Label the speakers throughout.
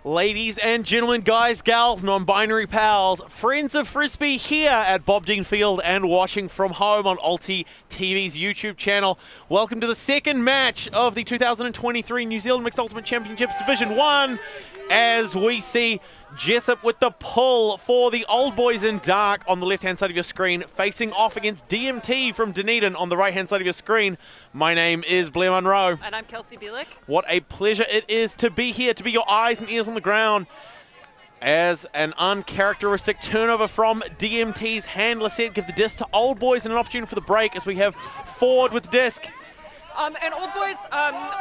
Speaker 1: Ladies and gentlemen, guys, gals, non-binary pals, friends of Frisbee here at Bob Dean Field and watching from home on ULTI.TV's YouTube channel. Welcome to the second match of the 2023 New Zealand Mixed Ultimate Championships Division 1 as we see Jessup with the pull for the old boys in dark on the left-hand side of your screen, facing off against DMT from Dunedin on the right-hand side of your screen. My name is Blair Munro.
Speaker 2: And I'm Kelsey Bielik.
Speaker 1: What a pleasure it is to be here, to be your eyes and ears on the ground. As an uncharacteristic turnover from DMT's handler set, give the disc to old boys and an opportunity for the break as we have Ford with the disc.
Speaker 2: And Old Boys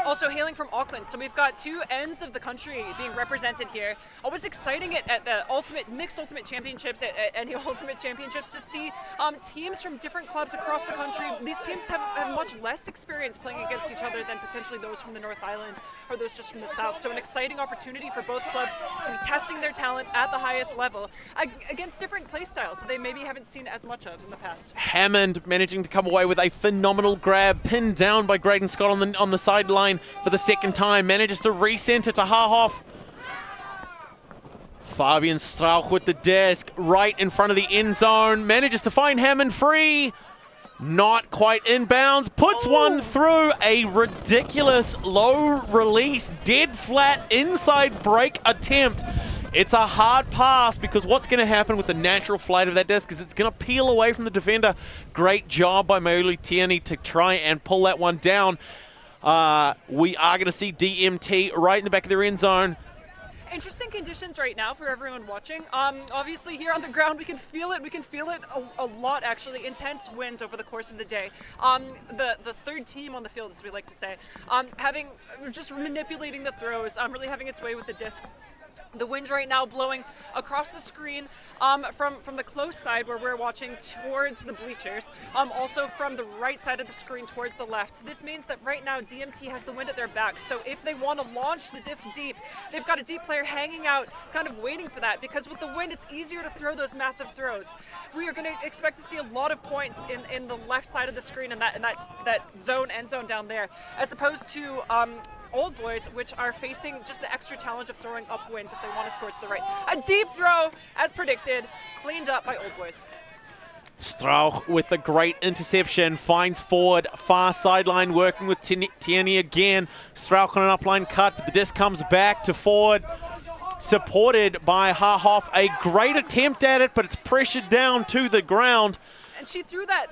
Speaker 2: also hailing from Auckland, so we've got two ends of the country being represented here. Always exciting at the Mixed Ultimate Championships, at any Ultimate Championships, to see teams from different clubs across the country. These teams have much less experience playing against each other than potentially those from the North Island or those just from the South. So an exciting opportunity for both clubs to be testing their talent at the highest level against different play styles that they maybe haven't seen as much of in the past.
Speaker 1: Hammond managing to come away with a phenomenal grab, pinned down by Graydon Scott on the sideline for the second time, manages to recenter to Hahoff. Fabian Strauch with the disc right in front of the end zone, manages to find Hammond free, not quite inbounds, puts one through. A ridiculous low release, dead flat inside break attempt. It's a hard pass because what's going to happen with the natural flight of that disc is it's going to peel away from the defender. Great job by Mauli Tierney to try and pull that one down. We are going to see DMT right in the back of their end zone.
Speaker 2: Interesting conditions right now for everyone watching. Obviously here on the ground we can feel it. We can feel it a lot, actually. Intense wind over the course of the day. The third team on the field, as we like to say, just manipulating the throws, really having its way with the disc. The wind right now blowing across the screen from the close side where we're watching towards the bleachers, also from the right side of the screen towards the left. This means that right now DMT has the wind at their back, so if they want to launch the disc deep, they've got a deep player hanging out, kind of waiting for that, because with the wind it's easier to throw those massive throws. We are going to expect to see a lot of points in the left side of the screen and that zone, end zone down there, as opposed to Old Boys, which are facing just the extra challenge of throwing upwind if they want to score to the right. A deep throw, as predicted, cleaned up by Old Boys.
Speaker 1: Strauch with the great interception, finds forward, far sideline, working with Tierney again. Strauch on an upline cut, but the disc comes back to forward, supported by Hahoff. A great attempt at it, but it's pressured down to the ground.
Speaker 2: And she threw that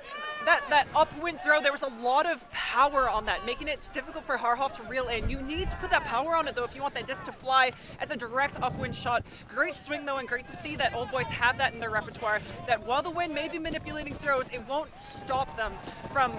Speaker 2: upwind throw. There was a lot of power on that, making it difficult for Hahoff to reel in. You need to put that power on it, though, if you want that disc to fly as a direct upwind shot. Great swing, though, and great to see that Old Boys have that in their repertoire, that while the wind may be manipulating throws, it won't stop them from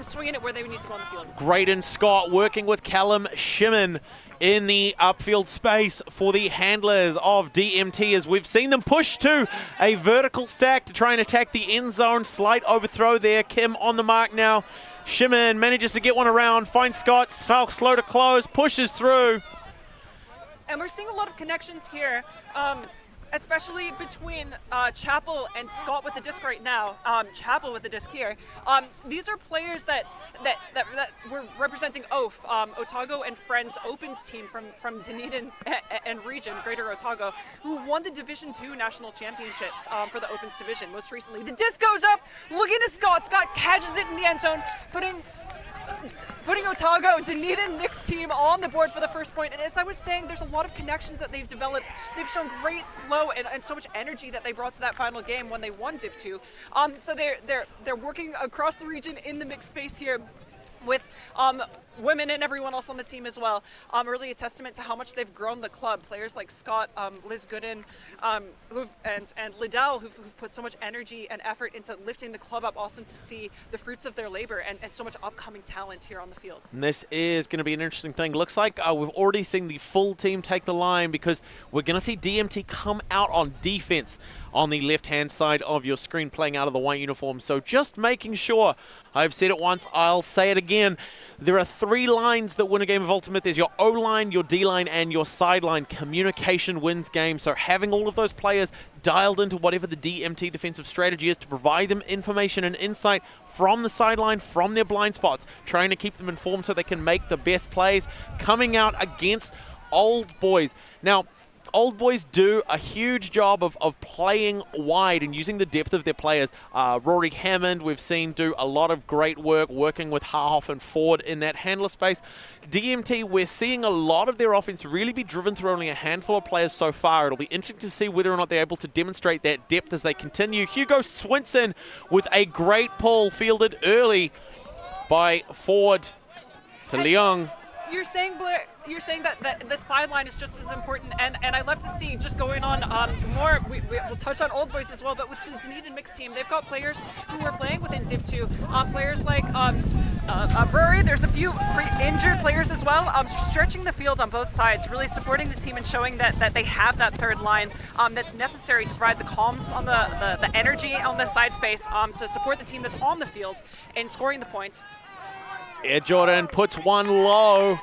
Speaker 2: swinging it where they need to go on the field.
Speaker 1: Graydon Scott working with Callum Shimon in the upfield space for the handlers of DMT, as we've seen them push to a vertical stack to try and attack the end zone. Slight overthrow there. Kim on the mark now. Shimon manages to get one around, finds Scott. Strauch slow to close, pushes through.
Speaker 2: And we're seeing a lot of connections here, especially between Chappell and Scott with the disc right now. Chappell with the disc here. These are players that were representing OAF, Otago and Friends Opens team from Dunedin and region, Greater Otago, who won the Division 2 National Championships for the Opens division most recently. The disc goes up, looking at Scott. Scott catches it in the end zone, putting Otago, Dunedin mixed team on the board for the first point. And as I was saying, there's a lot of connections that they've developed. They've shown great flow and so much energy that they brought to that final game when they won Div 2. So they're working across the region in the mixed space here with women and everyone else on the team as well. Really a testament to how much they've grown the club. Players like Scott, Liz Gooden, and Liddell, who've put so much energy and effort into lifting the club up. Awesome to see the fruits of their labor and so much upcoming talent here on the field.
Speaker 1: And this is going to be an interesting thing. Looks like we've already seen the full team take the line, because we're going to see DMT come out on defense on the left-hand side of your screen, playing out of the white uniform. So just making sure, I've said it once, I'll say it again, there are three lines that win a game of Ultimate. There's your O-line, your D-line, and your sideline. Communication wins games. So having all of those players dialed into whatever the DMT defensive strategy is to provide them information and insight from the sideline, from their blind spots, trying to keep them informed so they can make the best plays, coming out against Old Boys. Now, Old Boys do a huge job of playing wide and using the depth of their players. Rory Hammond, we've seen do a lot of great work working with Harhoff and Ford in that handler space. DMT, we're seeing a lot of their offense really be driven through only a handful of players so far. It'll be interesting to see whether or not they're able to demonstrate that depth as they continue. Hugo Swinson with a great pull fielded early by Ford to Leung.
Speaker 2: You're saying, Blair, that the sideline is just as important, and I love to see just going on more. We'll touch on Old Boys as well, but with the Dunedin mixed team, they've got players who are playing within Div 2. Players like Brewery. There's a few injured players as well. Stretching the field on both sides, really supporting the team and showing that they have that third line that's necessary to provide the comms on the energy on the side space to support the team that's on the field and scoring the points.
Speaker 1: Air Jordan puts one low.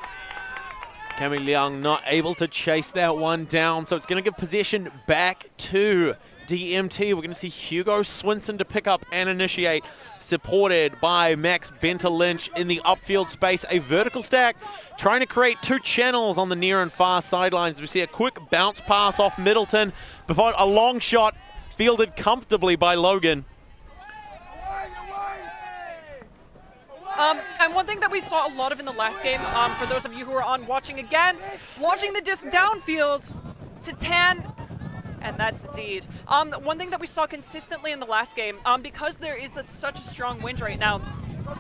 Speaker 1: Cami Leung not able to chase that one down, so it's going to give possession back to DMT. We're going to see Hugo Swinson to pick up and initiate, supported by Max Benter-Lynch in the upfield space. A vertical stack, trying to create two channels on the near and far sidelines. We see a quick bounce pass off Middleton before a long shot fielded comfortably by Logan.
Speaker 2: And one thing that we saw a lot of in the last game, for those of you who are on watching again, watching the disc downfield to Tan, and that's the deed. One thing that we saw consistently in the last game, because there is such a strong wind right now,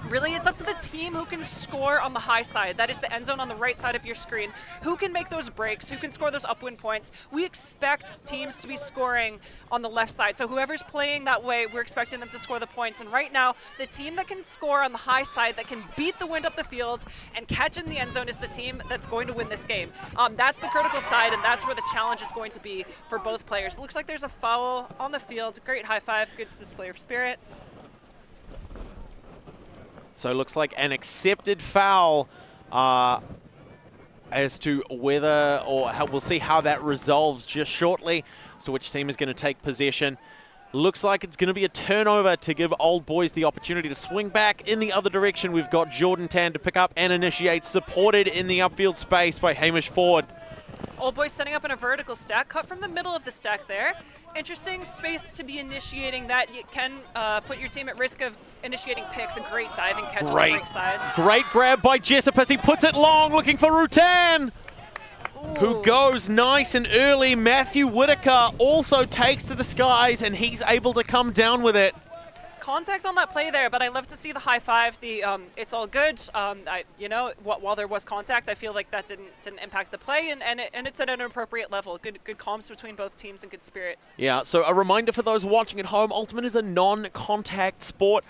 Speaker 2: really it's up to the team who can score on the high side. That is the end zone on the right side of your screen. Who can make those breaks, who can score those upwind points. We expect teams to be scoring on the left side. So whoever's playing that way, we're expecting them to score the points. And right now, the team that can score on the high side, that can beat the wind up the field and catch in the end zone is the team that's going to win this game. That's the critical side, and that's where the challenge is going to be for both players. Looks like there's a foul on the field. Great high five, good display of spirit.
Speaker 1: So it looks like an accepted foul as to whether or how, we'll see how that resolves just shortly as to which team is going to take possession. Looks like it's going to be a turnover to give Old Boys the opportunity to swing back in the other direction. We've got Jordan Tan to pick up and initiate, supported in the upfield space by Hamish Ford.
Speaker 2: Old Boys setting up in a vertical stack, cut from the middle of the stack there. Interesting space to be initiating that. You can put your team at risk of initiating picks. A great diving catch on the right side.
Speaker 1: Great grab by Jessup as he puts it long, looking for Rutan, who goes nice and early. Matthew Whitaker also takes to the skies, and he's able to come down with it.
Speaker 2: Contact on that play there, but I love to see the high five. The it's all good. While there was contact, I feel like that didn't impact the play, and it's at an appropriate level. Good comms between both teams and good spirit.
Speaker 1: Yeah. So a reminder for those watching at home: Ultimate is a non-contact sport.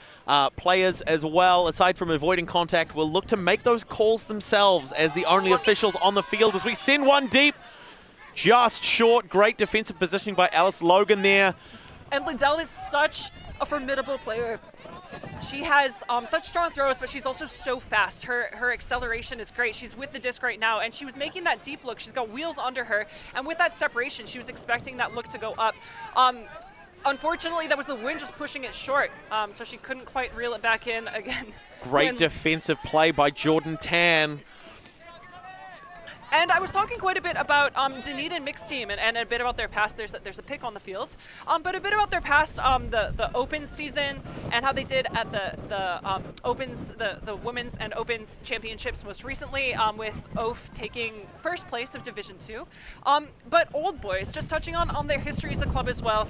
Speaker 1: Players as well, aside from avoiding contact, will look to make those calls themselves as the only officials on the field. As we send one deep, just short. Great defensive positioning by Alice Logan there.
Speaker 2: And Liddell is such a formidable player. She has such strong throws, but she's also so fast. Her acceleration is great. She's with the disc right now, and she was making that deep look. She's got wheels under her, and with that separation, she was expecting that look to go up. Unfortunately, that was the wind just pushing it short, so she couldn't quite reel it back in again.
Speaker 1: Great defensive play by Jordan Tan.
Speaker 2: And I was talking quite a bit about Dunedin mixed team and a bit about their past. There's a pick on the field, but a bit about their past, the Opens season and how they did at the Opens, the Women's and Opens Championships most recently, with OAF taking first place of Division 2. But Old Boys, just touching on their history as a club as well.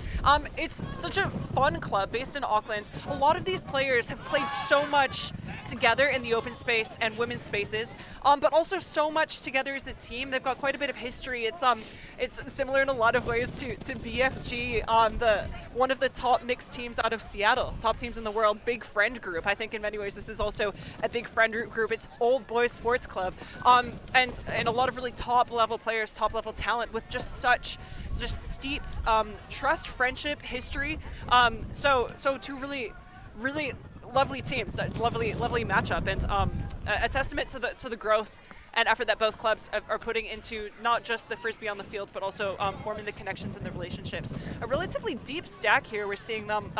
Speaker 2: It's such a fun club based in Auckland. A lot of these players have played so much together in the open space and women's spaces, but also so much together as a team. They've got quite a bit of history. It's similar in a lot of ways to BFG, one of the top mixed teams out of Seattle, top teams in the world, big friend group. I think in many ways this is also a big friend group. It's Old Boys Sports Club, and a lot of really top level players, top level talent with just steeped trust, friendship, history. So two really lovely teams, lovely matchup, and a testament to the growth and effort that both clubs are putting into not just the Frisbee on the field, but also forming the connections and the relationships. A relatively deep stack here. We're seeing them.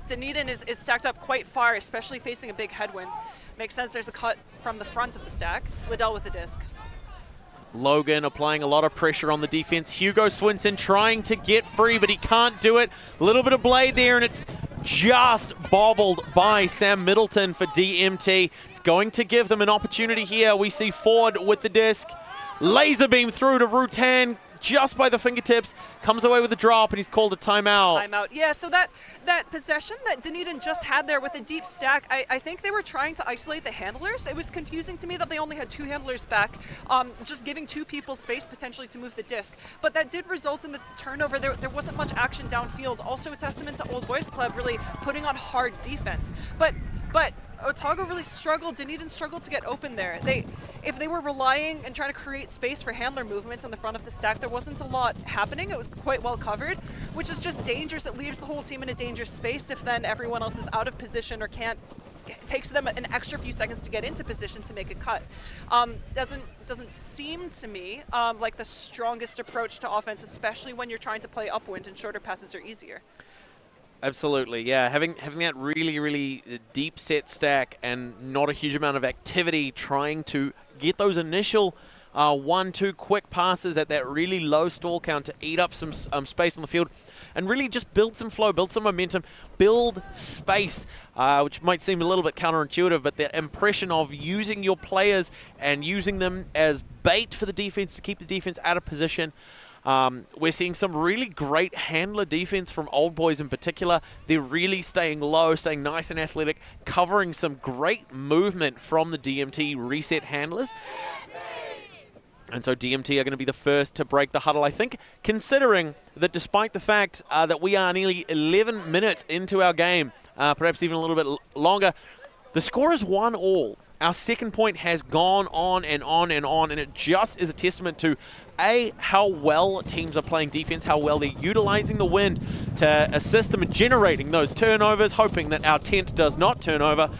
Speaker 2: Dunedin is stacked up quite far, especially facing a big headwind. Makes sense. There's a cut from the front of the stack. Liddell with the disc.
Speaker 1: Logan applying a lot of pressure on the defense. Hugo Swinson trying to get free, but he can't do it. A little bit of blade there, and it's just bobbled by Sam Middleton for DMT. It's going to give them an opportunity here. We see Ford with the disc. Laser beam through to Rutan just by the fingertips. Comes away with a drop, and he's called a timeout.
Speaker 2: Timeout. Yeah, so that possession that Dunedin just had there with a deep stack, I think they were trying to isolate the handlers. It was confusing to me that they only had 2 handlers back, just giving 2 people space potentially to move the disc. But that did result in the turnover. There wasn't much action downfield. Also a testament to Old Boys Club really putting on hard defense. But Otago really struggled. Dunedin struggled to get open there. If they were relying and trying to create space for handler movements on the front of the stack, there wasn't a lot happening. It was quite well covered, which is just dangerous. It leaves the whole team in a dangerous space if then everyone else is out of position or can't. It takes them an extra few seconds to get into position to make a cut. Doesn't seem to me like the strongest approach to offense, especially when you're trying to play upwind and shorter passes are easier.
Speaker 1: Absolutely, yeah. Having that really deep set stack and not a huge amount of activity trying to get those initial 1-2 quick passes at that really low stall count to eat up some space on the field and really just build some flow, build some momentum, build space, which might seem a little bit counterintuitive, but the impression of using your players and using them as bait for the defense to keep the defense out of position. We're seeing some really great handler defense from Old Boys in particular. They're really staying low, staying nice and athletic, covering some great movement from the DMT reset handlers. And so DMT are going to be the first to break the huddle. I think considering that despite the fact that we are nearly 11 minutes into our game, perhaps even a little bit longer, the score is 1-1. Our second point has gone on and on and on, and it just is a testament to, A, how well teams are playing defense, how well they're utilizing the wind to assist them in generating those turnovers, hoping that our tent does not turn over.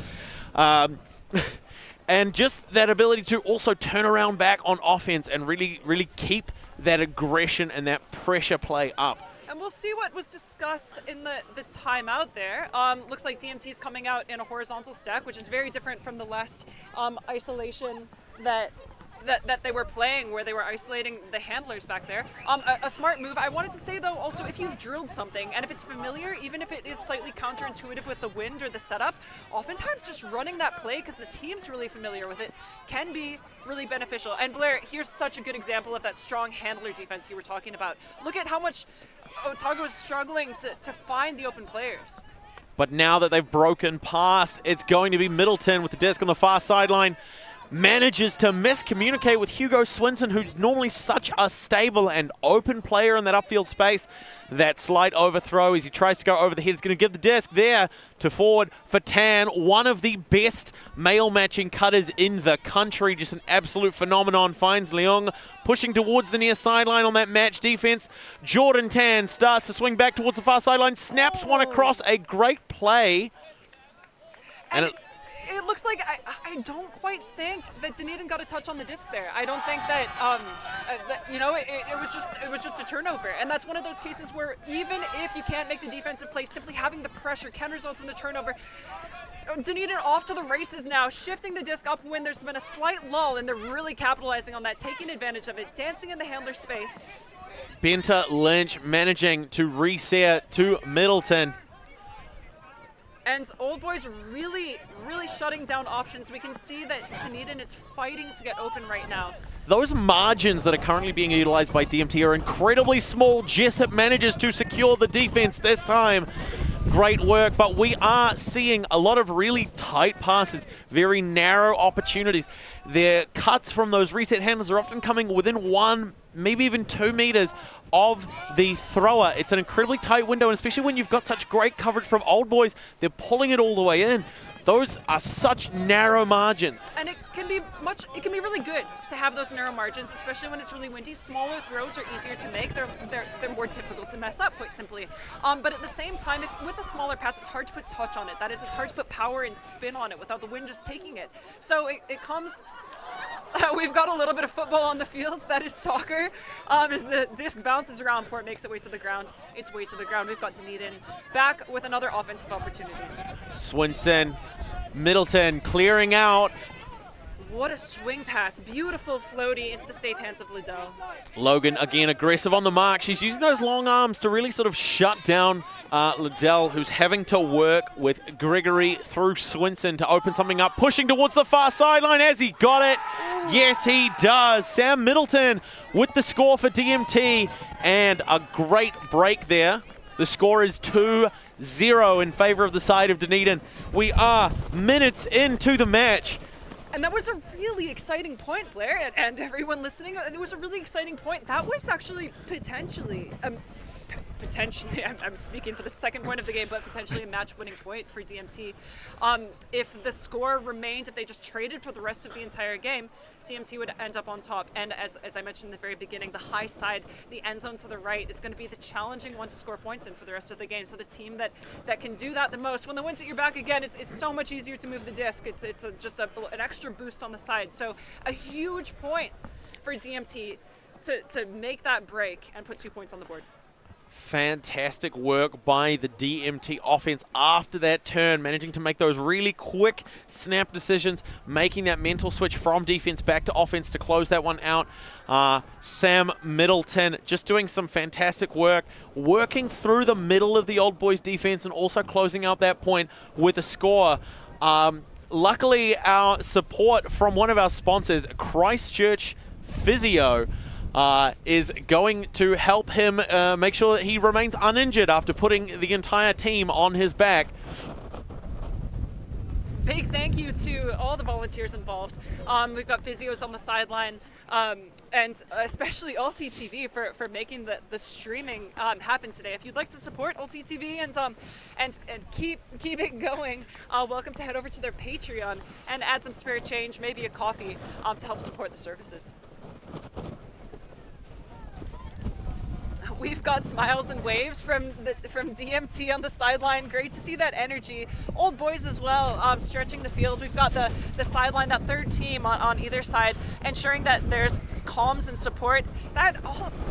Speaker 1: And just that ability to also turn around back on offense and really keep that aggression and that pressure play up.
Speaker 2: And we'll see what was discussed in the timeout there. Looks like DMT is coming out in a horizontal stack, which is very different from the last isolation that they were playing, where they were isolating the handlers back there. A smart move. I wanted to say, though, also, if you've drilled something, and if it's familiar, even if it is slightly counterintuitive with the wind or the setup, oftentimes just running that play, because the team's really familiar with it, can be really beneficial. And Blair, here's such a good example of that strong handler defense you were talking about. Look at how much Otago is struggling to find the open players.
Speaker 1: But now that they've broken past, it's going to be Middleton with the disc on the far sideline. Manages to miscommunicate with Hugo Swinson, who's normally such a stable and open player in that upfield space. That slight overthrow as he tries to go over the head is going to give the disc there to Ford for Tan, one of the best male matching cutters in the country. Just an absolute phenomenon. Finds Leong pushing towards the near sideline on that match defense. Jordan Tan starts to swing back towards the far sideline, snaps one across. A great play. And
Speaker 2: it looks like I don't quite think that Dunedin got a touch on the disc there. I don't think that, it was just a turnover, and that's one of those cases where even if you can't make the defensive play, simply having the pressure can result in the turnover. Dunedin off to the races now, shifting the disc upwind. There's been a slight lull, and they're really capitalizing on that, taking advantage of it, dancing in the handler space.
Speaker 1: Benta Lynch managing to reset to Middleton.
Speaker 2: And Old Boys really shutting down options. We can see that Dunedin is fighting to get open right now.
Speaker 1: Those margins that are currently being utilized by DMT are incredibly small. Jessup manages to secure the defense this time. Great work, but we are seeing a lot of really tight passes, very narrow opportunities. Their cuts from those reset handlers are often coming within 1, maybe even 2 meters of the thrower. It's an incredibly tight window, and especially when you've got such great coverage from Old Boys, they're pulling it all the way in. Those are such narrow margins.
Speaker 2: And it can be really good to have those narrow margins, especially when it's really windy. Smaller throws are easier to make. They're more difficult to mess up, quite simply. But at the same time, with a smaller pass, it's hard to put touch on it. That is, it's hard to put power and spin on it without the wind just taking it. So it comes... We've got a little bit of football on the field. That is soccer. As the disc bounces around before it makes its way to the ground. Its way to the ground. We've got Dunedin back with another offensive opportunity.
Speaker 1: Swinson, Middleton clearing out.
Speaker 2: What a swing pass. Beautiful floaty into the safe hands of Liddell.
Speaker 1: Logan, again, aggressive on the mark. She's using those long arms to really sort of shut down Liddell, who's having to work with Gregory through Swinson to open something up, pushing towards the far sideline. Has he got it? Yes, he does. Sam Middleton with the score for DMT, and a great break there. The score is 2-0 in favor of the side of Dunedin. We are minutes into the match.
Speaker 2: And that was a really exciting point, Blair, and everyone listening. It was a really exciting point. That was actually potentially, I'm speaking for the second point of the game, but potentially a match-winning point for DMT. If the score remained, if they just traded for the rest of the entire game, DMT would end up on top. And as I mentioned in the very beginning, the high side, the end zone to the right, is going to be the challenging one to score points in for the rest of the game. So the team that can do that the most, when the wind's at your back again, it's so much easier to move the disc. It's just an extra boost on the side. So a huge point for DMT to make that break and put 2 points on the board.
Speaker 1: Fantastic work by the DMT offense after that turn, managing to make those really quick snap decisions, making that mental switch from defense back to offense to close that one out. Sam Middleton just doing some fantastic work, working through the middle of the Old Boys defense and also closing out that point with a score. Luckily, our support from one of our sponsors, Christchurch Physio, is going to help him make sure that he remains uninjured after putting the entire team on his back.
Speaker 2: Big thank you to all the volunteers involved. We've got physios on the sideline, and especially ULTI.TV for making the streaming happen today. If you'd like to support ULTI.TV and keep it going, welcome to head over to their Patreon and add some spare change, maybe a coffee, to help support the services. We've got smiles and waves from DMT on the sideline. Great to see that energy. Old Boys as well, stretching the field. We've got the sideline, that third team on either side, ensuring that there's comms and support.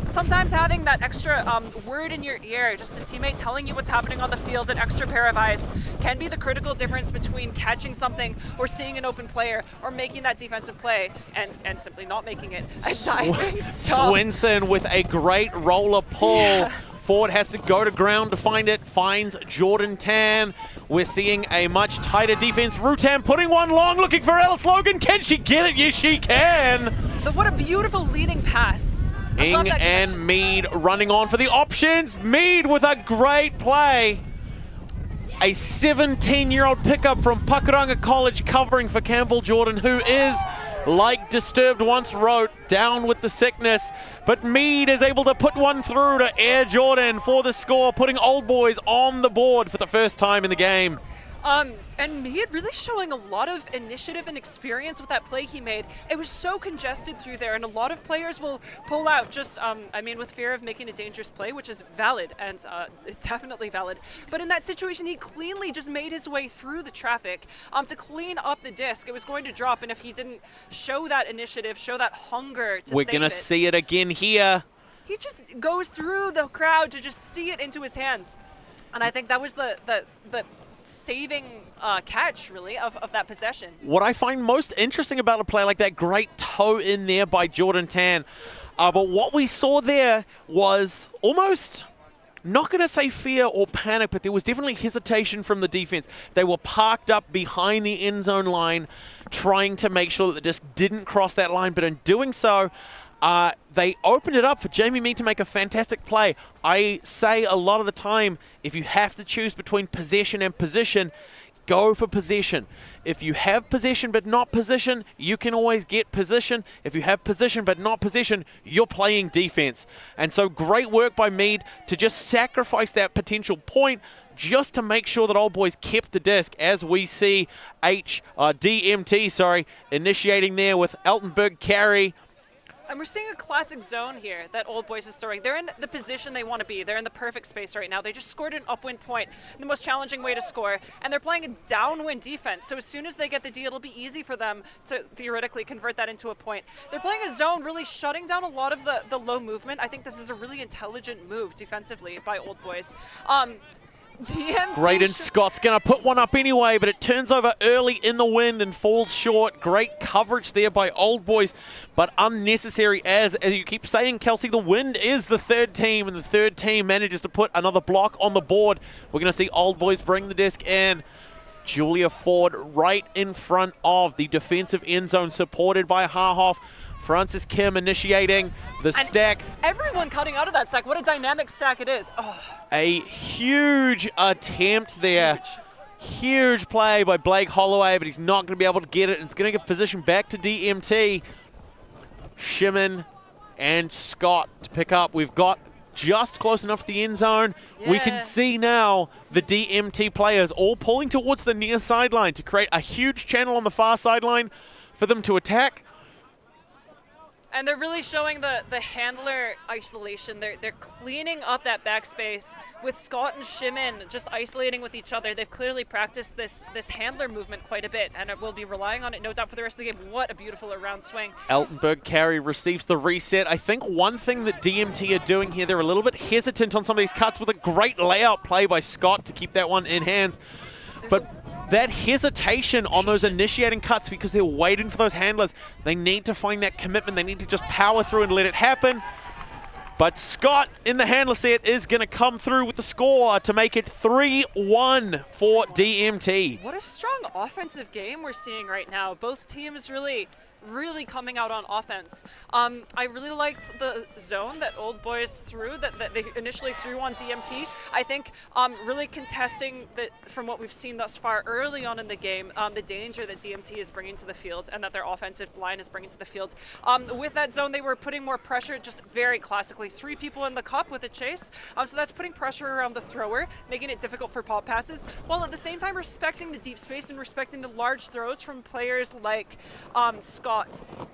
Speaker 2: Sometimes having that extra word in your ear, just a teammate telling you what's happening on the field, an extra pair of eyes, can be the critical difference between catching something or seeing an open player or making that defensive play and simply not making it. A diving stop.
Speaker 1: Swinson with a great roller pull. Yeah. Ford has to go to ground to find it, finds Jordan Tan. We're seeing a much tighter defense. Rutan putting one long, looking for Alice Logan. Can she get it? Yes, she can.
Speaker 2: What a beautiful leading pass.
Speaker 1: Ing and Mead running on for the options. Mead with a great play. A 17-year-old pickup from Pakuranga College covering for Campbell Jordan, who is, like Disturbed once wrote, down with the sickness. But Mead is able to put one through to Air Jordan for the score, putting Old Boys on the board for the first time in the game.
Speaker 2: And Mead really showing a lot of initiative and experience with that play he made. It was so congested through there, and a lot of players will pull out just, with fear of making a dangerous play, which is valid and definitely valid. But in that situation, he cleanly just made his way through the traffic to clean up the disc. It was going to drop, and if he didn't show that initiative, show that hunger to save it.
Speaker 1: We're going to see it again here.
Speaker 2: He just goes through the crowd to just see it into his hands. And I think that was the saving catch, really, of that possession.
Speaker 1: What I find most interesting about a play like that, great toe in there by Jordan Tan. But what we saw there was almost, not going to say fear or panic, but there was definitely hesitation from the defense. They were parked up behind the end zone line, trying to make sure that the disc didn't cross that line. But in doing so, they opened it up for Jamie Mead to make a fantastic play. I say a lot of the time, if you have to choose between possession and position, go for possession. If you have possession but not position, you can always get position. If you have position but not possession, you're playing defense. And so great work by Mead to just sacrifice that potential point just to make sure that Old Boys kept the disc, as we see DMT initiating there with Eltonberg carry.
Speaker 2: And we're seeing a classic zone here that Old Boys is throwing. They're in the position they want to be. They're in the perfect space right now. They just scored an upwind point, the most challenging way to score, and they're playing a downwind defense. So as soon as they get the D, it'll be easy for them to theoretically convert that into a point. They're playing a zone, really shutting down a lot of the low movement. I think this is a really intelligent move defensively by Old Boys. DMT.
Speaker 1: Great, and Scott's going to put one up anyway, but it turns over early in the wind and falls short. Great coverage there by Old Boys, but unnecessary as you keep saying, Kelsey, the wind is the third team, and the third team manages to put another block on the board. We're going to see Old Boys bring the disc in. Julia Ford right in front of the defensive end zone, supported by Harhoff. Francis Kim initiating the stack.
Speaker 2: Everyone cutting out of that stack. What a dynamic stack it is. Oh.
Speaker 1: A huge attempt there. Huge play by Blake Holloway, but he's not going to be able to get it. It's going to give position back to DMT. Shimon and Scott to pick up. We've got just close enough to the end zone. Yeah. We can see now the DMT players all pulling towards the near sideline to create a huge channel on the far sideline for them to attack.
Speaker 2: And they're really showing the handler isolation. They're cleaning up that backspace with Scott and Shimon just isolating with each other. They've clearly practiced this handler movement quite a bit, and we'll be relying on it, no doubt, for the rest of the game. What a beautiful around swing.
Speaker 1: Altenberg carry receives the reset. I think one thing that DMT are doing here, they're a little bit hesitant on some of these cuts with a great layout play by Scott to keep that one in hands. That hesitation on those initiating cuts, because they're waiting for those handlers. They need to find that commitment. They need to just power through and let it happen. But Scott in the handler set is going to come through with the score to make it 3-1 for DMT.
Speaker 2: What a strong offensive game we're seeing right now. Both teams really coming out on offense. I really liked the zone that Old Boys threw, that they initially threw on DMT. I think really contesting from what we've seen thus far early on in the game, the danger that DMT is bringing to the field and that their offensive line is bringing to the field. With that zone, they were putting more pressure, just very classically. 3 people in the cup with a chase. So that's putting pressure around the thrower, making it difficult for pop passes, while at the same time respecting the deep space and respecting the large throws from players like Scott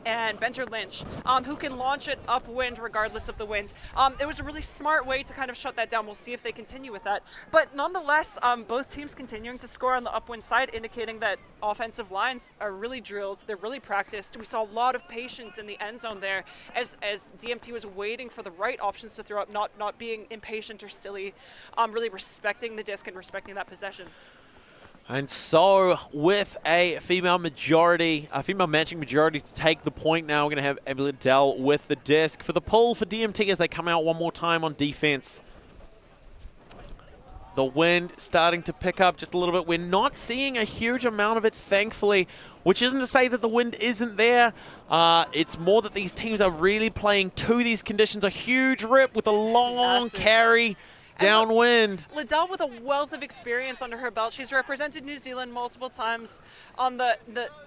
Speaker 2: and Benter Lynch, who can launch it upwind regardless of the wind. It was a really smart way to kind of shut that down. We'll see if they continue with that. But nonetheless, both teams continuing to score on the upwind side, indicating that offensive lines are really drilled. They're really practiced. We saw a lot of patience in the end zone there as DMT was waiting for the right options to throw up, not being impatient or silly, really respecting the disc and respecting that possession.
Speaker 1: And so with a female matching majority to take the point now, we're going to have Emily Dell with the disc for the pull for DMT as they come out one more time on defense. The wind starting to pick up just a little bit. We're not seeing a huge amount of it, thankfully, which isn't to say that the wind isn't there. It's more that these teams are really playing to these conditions. A huge rip with a long carry. Downwind.
Speaker 2: Liddell with a wealth of experience under her belt. She's represented New Zealand multiple times on the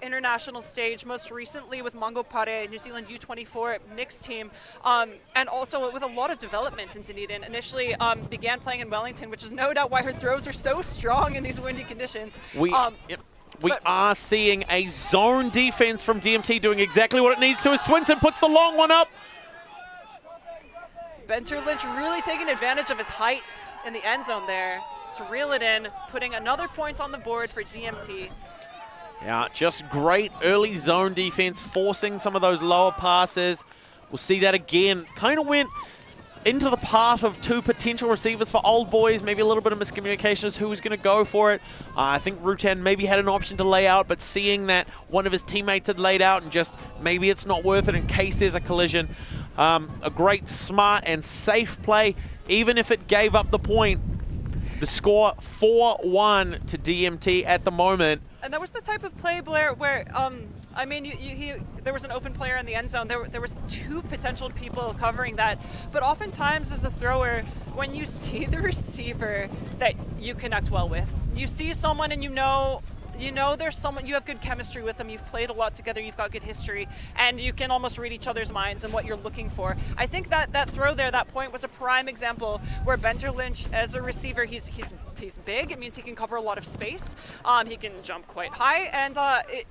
Speaker 2: international stage, most recently with Mongo Pare, New Zealand U24 mixed team, and also with a lot of development in Dunedin. Initially began playing in Wellington, which is no doubt why her throws are so strong in these windy conditions.
Speaker 1: We are seeing a zone defense from DMT doing exactly what it needs to as Swinton puts the long one up.
Speaker 2: Benter Lynch really taking advantage of his height in the end zone there to reel it in, putting another point on the board for DMT.
Speaker 1: Yeah, just great early zone defense, forcing some of those lower passes. We'll see that again. Kind of went into the path of 2 potential receivers for Old Boys. Maybe a little bit of miscommunication as who was going to go for it. I think Rutan maybe had an option to lay out, but seeing that one of his teammates had laid out and just maybe it's not worth it in case there's a collision. A great, smart, and safe play, even if it gave up the point. The score 4-1 to DMT at the moment.
Speaker 2: And that was the type of play, Blair, where, I mean, there was an open player in the end zone. There was 2 potential people covering that. But oftentimes as a thrower, when you see the receiver that you connect well with, you see someone and you know there's someone, you have good chemistry with them, you've played a lot together, you've got good history, and you can almost read each other's minds and what you're looking for. I think that throw there, that point, was a prime example where Benter Lynch, as a receiver, he's big. It means he can cover a lot of space. He can jump quite high, and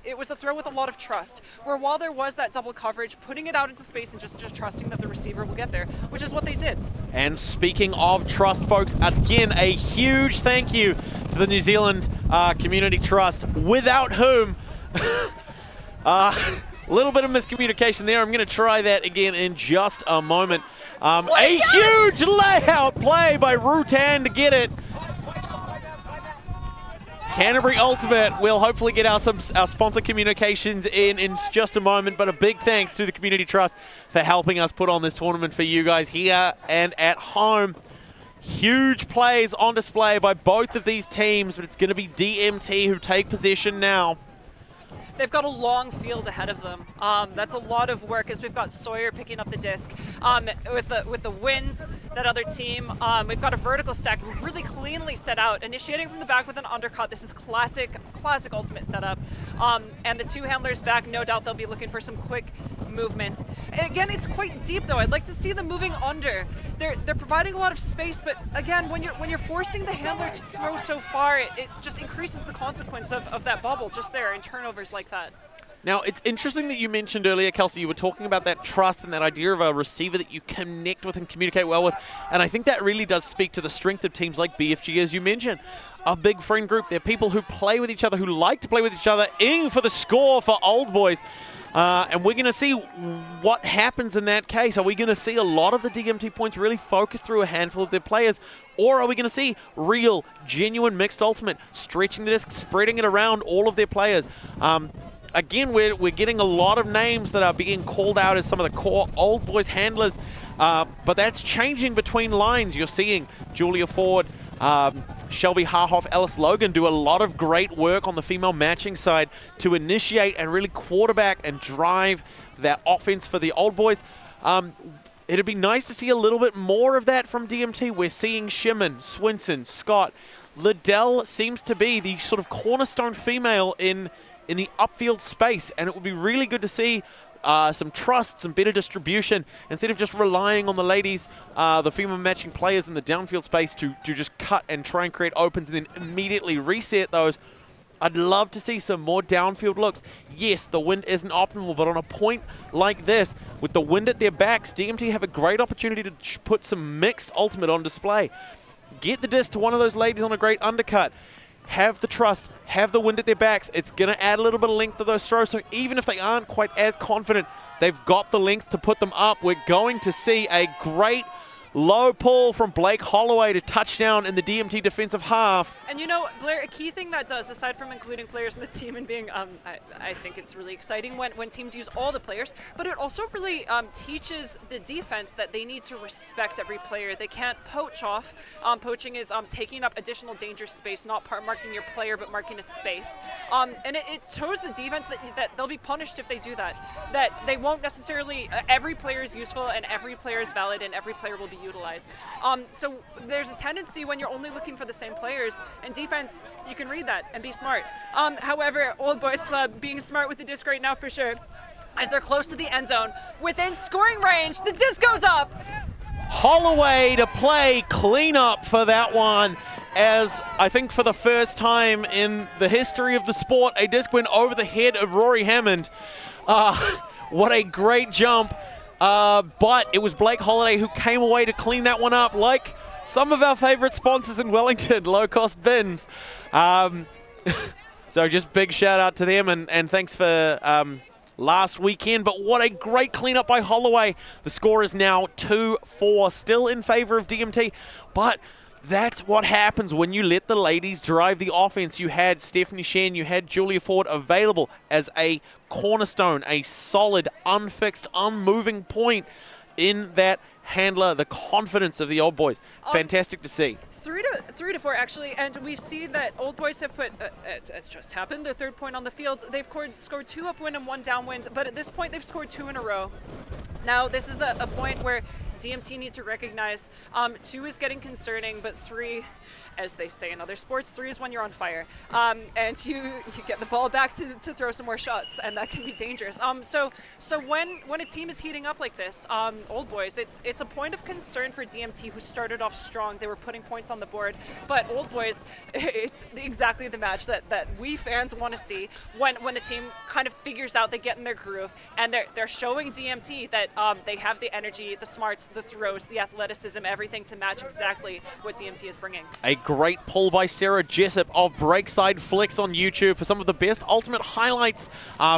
Speaker 2: it was a throw with a lot of trust, where while there was that double coverage, putting it out into space and just trusting that the receiver will get there, which is what they did.
Speaker 1: And speaking of trust, folks, again, a huge thank you to the New Zealand Community Trust, without whom a little bit of miscommunication there. I'm going to try that again in just a moment. A huge layout play by Rutan to get it. Canterbury Ultimate. We'll hopefully get our sponsor communications in just a moment, but a big thanks to the Community Trust for helping us put on this tournament for you guys here and at home. Huge plays on display by both of these teams, but it's going to be DMT who take possession now.
Speaker 2: They've got a long field ahead of them. That's a lot of work as we've got Sawyer picking up the disc. With the wins, that other team, we've got a vertical stack really cleanly set out, initiating from the back with an undercut. This is classic ultimate setup. And the two handlers back, no doubt they'll be looking for some quick movement. And again, it's quite deep though. I'd like to see them moving under. They're providing a lot of space, but again, when you're forcing the handler to throw so far, it just increases the consequence of that bubble just there in turnovers like that.
Speaker 1: Now, it's interesting that you mentioned earlier, Kelsey, you were talking about that trust and that idea of a receiver that you connect with and communicate well with. And I think that really does speak to the strength of teams like BFG, as you mentioned. A big friend group. They're people who play with each other, who like to play with each other, aiming for the score for Old Boys. And we're going to see what happens in that case. Are we going to see a lot of the DMT points really focus through a handful of their players? Or are we going to see real, genuine mixed ultimate, stretching the disc, spreading it around all of their players? Again, we're getting a lot of names that are being called out as some of the core Old Boys handlers. But that's changing between lines. You're seeing Julia Ford, Shelby Harhoff, Ellis Logan do a lot of great work on the female matching side to initiate and really quarterback and drive that offense for the Old Boys. It'd be nice to see a little bit more of that from DMT. We're seeing Shimon, Swinson, Scott. Liddell seems to be the sort of cornerstone female in the upfield space, and it would be really good to see some trust, some better distribution, instead of just relying on the ladies, the female matching players in the downfield space to just cut and try and create opens and then immediately reset those. I'd love to see some more downfield looks. Yes, the wind isn't optimal, but on a point like this, with the wind at their backs, DMT have a great opportunity to put some mixed ultimate on display. Get the disc to one of those ladies on a great undercut. Have the trust, have the wind at their backs. It's going to add a little bit of length to those throws, so even if they aren't quite as confident, they've got the length to put them up. We're going to see a great low pull from Blake Holloway to touchdown in the DMT defensive half.
Speaker 2: And you know, Blair, a key thing that does, aside from including players in the team and being, I think it's really exciting when teams use all the players, but it also really teaches the defense that they need to respect every player. They can't poach off. Poaching is taking up additional danger space, not marking your player, but marking a space. And it shows the defense that they'll be punished if they do that. That they won't necessarily, every player is useful and every player is valid and every player will be utilized. So there's a tendency when you're only looking for the same players, and defense, you can read that and be smart. However, Old Boys Club being smart with the disc right now for sure, as they're close to the end zone, within scoring range, the disc goes up.
Speaker 1: Holloway to play cleanup for that one, as I think for the first time in the history of the sport, a disc went over the head of Rory Hammond. What a great jump. But it was Blake Holiday who came away to clean that one up, like some of our favorite sponsors in Wellington, Low Cost Bins. So just big shout out to them, and thanks for last weekend. But what a great cleanup by Holloway. The score is now 2-4, still in favor of DMT. But that's what happens when you let the ladies drive the offense. You had Stephanie Shen, you had Julia Ford available as a cornerstone, a solid, unfixed, unmoving point in that handler, the confidence of the Old Boys. Fantastic to see.
Speaker 2: 3-4 actually, and we've seen that Old Boys have put, as just happened, their third point on the field. They've scored 2 upwind and 1 downwind, but at this point they've scored 2 in a row. Now this is a point where DMT need to recognize 2 is getting concerning, but 3, as they say in other sports, 3 is when you're on fire, and you get the ball back to throw some more shots, and that can be dangerous. So when a team is heating up like this, Old Boys, it's a point of concern for DMT, who started off strong. They were putting points on the board, but Old Boys, it's exactly the match that we fans want to see when a team kind of figures out, they get in their groove, and they're showing DMT that they have the energy, the smarts, the throws, the athleticism, everything to match exactly what DMT is bringing.
Speaker 1: A great pull by Sarah Jessup of Breakside Flicks on YouTube for some of the best ultimate highlights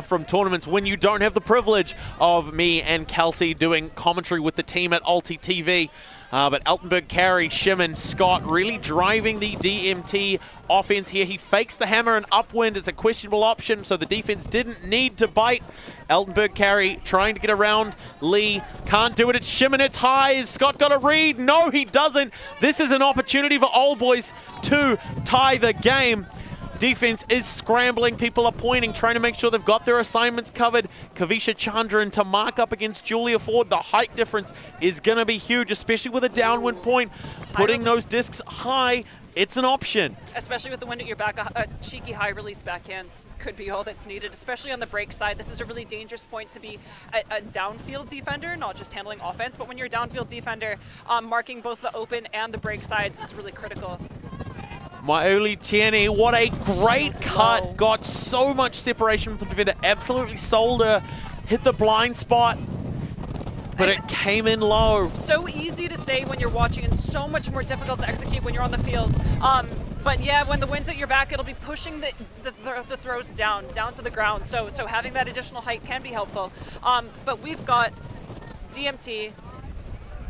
Speaker 1: from tournaments when you don't have the privilege of me and Kelsey doing commentary with the team at at ULTI.TV. But Altenberg, Carey, Shimon, Scott really driving the DMT offense here. He fakes the hammer and upwind as a questionable option, so the defense didn't need to bite. Altenberg, Carey trying to get around Lee. Can't do it. It's Shimon. It's high. Has Scott got a read? No, he doesn't. This is an opportunity for Old Boys to tie the game. Defense is scrambling. People are pointing, trying to make sure they've got their assignments covered. Kavisha Chandran to mark up against Julia Ford. The height difference is going to be huge, especially with a downwind point. Putting those discs high, it's an option.
Speaker 2: Especially with the wind at your back, a cheeky high release backhands could be all that's needed, especially on the break side. This is a really dangerous point to be a downfield defender, not just handling offense, but when you're a downfield defender, marking both the open and the break sides is really critical.
Speaker 1: Mauli Tierney, what a great cut. Got so much separation from the defender. Absolutely sold her. Hit the blind spot, but it came in low.
Speaker 2: So easy to say when you're watching and so much more difficult to execute when you're on the field. But yeah, when the wind's at your back, it'll be pushing the throws down to the ground. So having that additional height can be helpful. But we've got DMT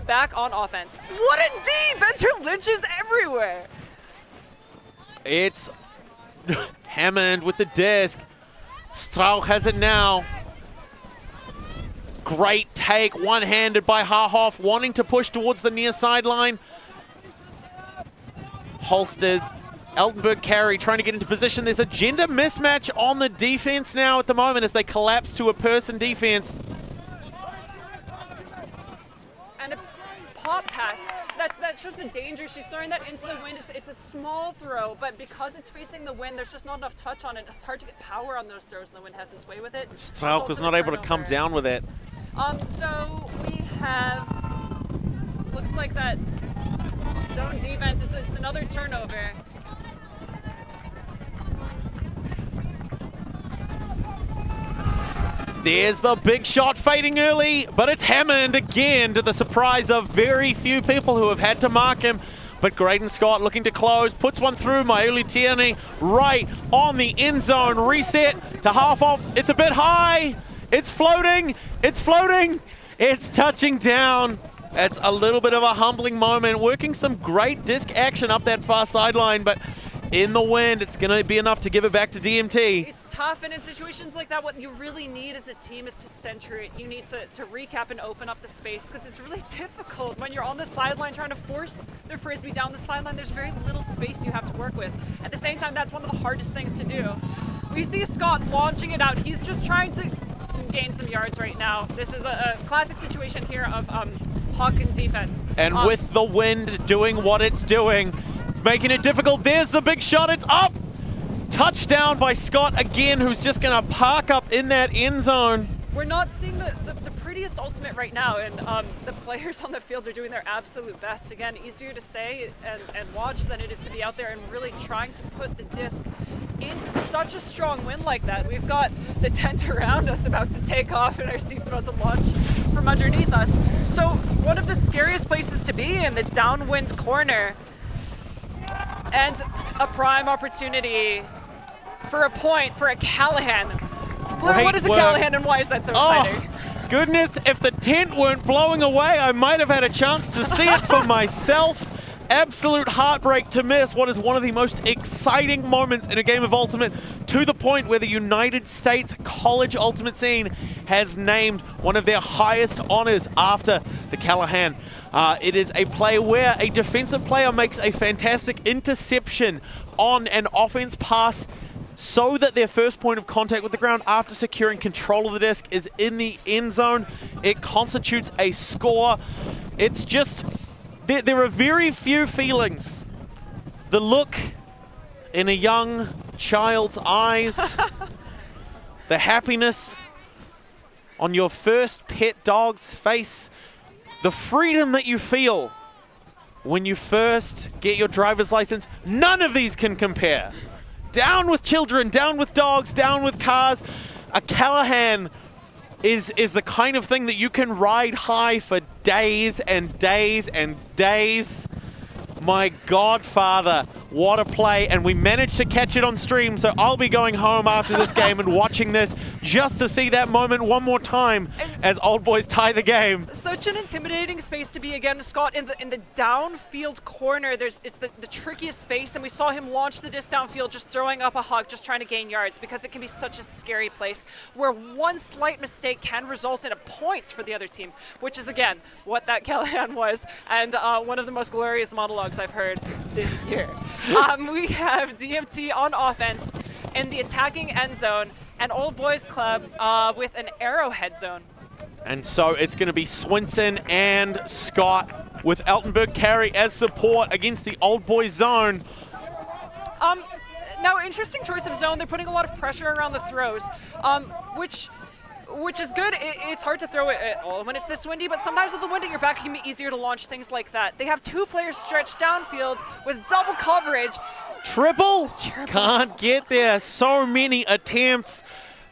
Speaker 2: back on offense. What a D! Benter Lynch is everywhere.
Speaker 1: It's Hammond with the disc. Strauch has it now. Great take, one-handed by Hahoff, wanting to push towards the near sideline. Holsters, Altenberg, Carey trying to get into position. There's a gender mismatch on the defense now at the moment as they collapse to a person defense.
Speaker 2: And a pop pass. That shows the danger. She's throwing that into the wind. It's a small throw, but because it's facing the wind, there's just not enough touch on it. It's hard to get power on those throws, and the wind has its way with it.
Speaker 1: Strauch was not able to come down with it.
Speaker 2: So we have, looks like that zone defense. It's another turnover.
Speaker 1: There's the big shot fading early, but it's Hammond again to the surprise of very few people who have had to mark him. But Graydon Scott looking to close, puts one through Mauli Tierney right on the end zone. Reset to half off. It's a bit high. It's floating. It's floating. It's touching down. It's a little bit of a humbling moment. Working some great disc action up that far sideline, but in the wind, it's going to be enough to give it back to DMT.
Speaker 2: It's tough, and in situations like that, what you really need as a team is to center it. You need to recap and open up the space, because it's really difficult when you're on the sideline trying to force their Frisbee down the sideline. There's very little space you have to work with. At the same time, that's one of the hardest things to do. We see Scott launching it out. He's just trying to gain some yards right now. This is a classic situation here of Hawk and defense.
Speaker 1: And with the wind doing what it's doing, making it difficult. There's the big shot. It's up. Touchdown by Scott again, who's just going to park up in that end zone.
Speaker 2: We're not seeing the prettiest ultimate right now, and the players on the field are doing their absolute best. Again, easier to say and watch than it is to be out there and really trying to put the disc into such a strong wind like that. We've got the tent around us about to take off and our seats about to launch from underneath us. So one of the scariest places to be in the downwind corner. And a prime opportunity for a point for a Callahan. What is a Callahan and why is that so exciting?
Speaker 1: Oh, goodness, if the tent weren't blowing away, I might have had a chance to see it for myself. Absolute heartbreak to miss what is one of the most exciting moments in a game of Ultimate, to the point where the United States college Ultimate scene has named one of their highest honors after the Callahan. It is a play where a defensive player makes a fantastic interception on an offense pass so that their first point of contact with the ground after securing control of the disc is in the end zone. It constitutes a score. It's just, there are very few feelings. The look in a young child's eyes, the happiness on your first pet dog's face, the freedom that you feel when you first get your driver's license, none of these can compare. Down with children, down with dogs, down with cars. A Callahan is the kind of thing that you can ride high for days and days and days. My godfather, What a play, and we managed to catch it on stream, so I'll be going home after this game and watching this just to see that moment one more time as Old Boys tie the game.
Speaker 2: Such an intimidating space to be again, Scott, in the downfield corner. It's the trickiest space, and we saw him launch the disc downfield, just throwing up a hug, just trying to gain yards, because it can be such a scary place where one slight mistake can result in a points for the other team, which is, again, what that Callahan was, and one of the most glorious monologues I've heard this year. We have DMT on offense in the attacking end zone, and Old Boys Club with an arrowhead zone.
Speaker 1: And so it's going to be Swinson and Scott with Altenberg carry as support against the Old Boys zone.
Speaker 2: Now, interesting choice of zone. They're putting a lot of pressure around the throws, which is good. It's hard to throw it at all when it's this windy, but sometimes with the wind at your back, it can be easier to launch things like that. They have 2 players stretched downfield with double coverage.
Speaker 1: Triple. Can't get there. So many attempts.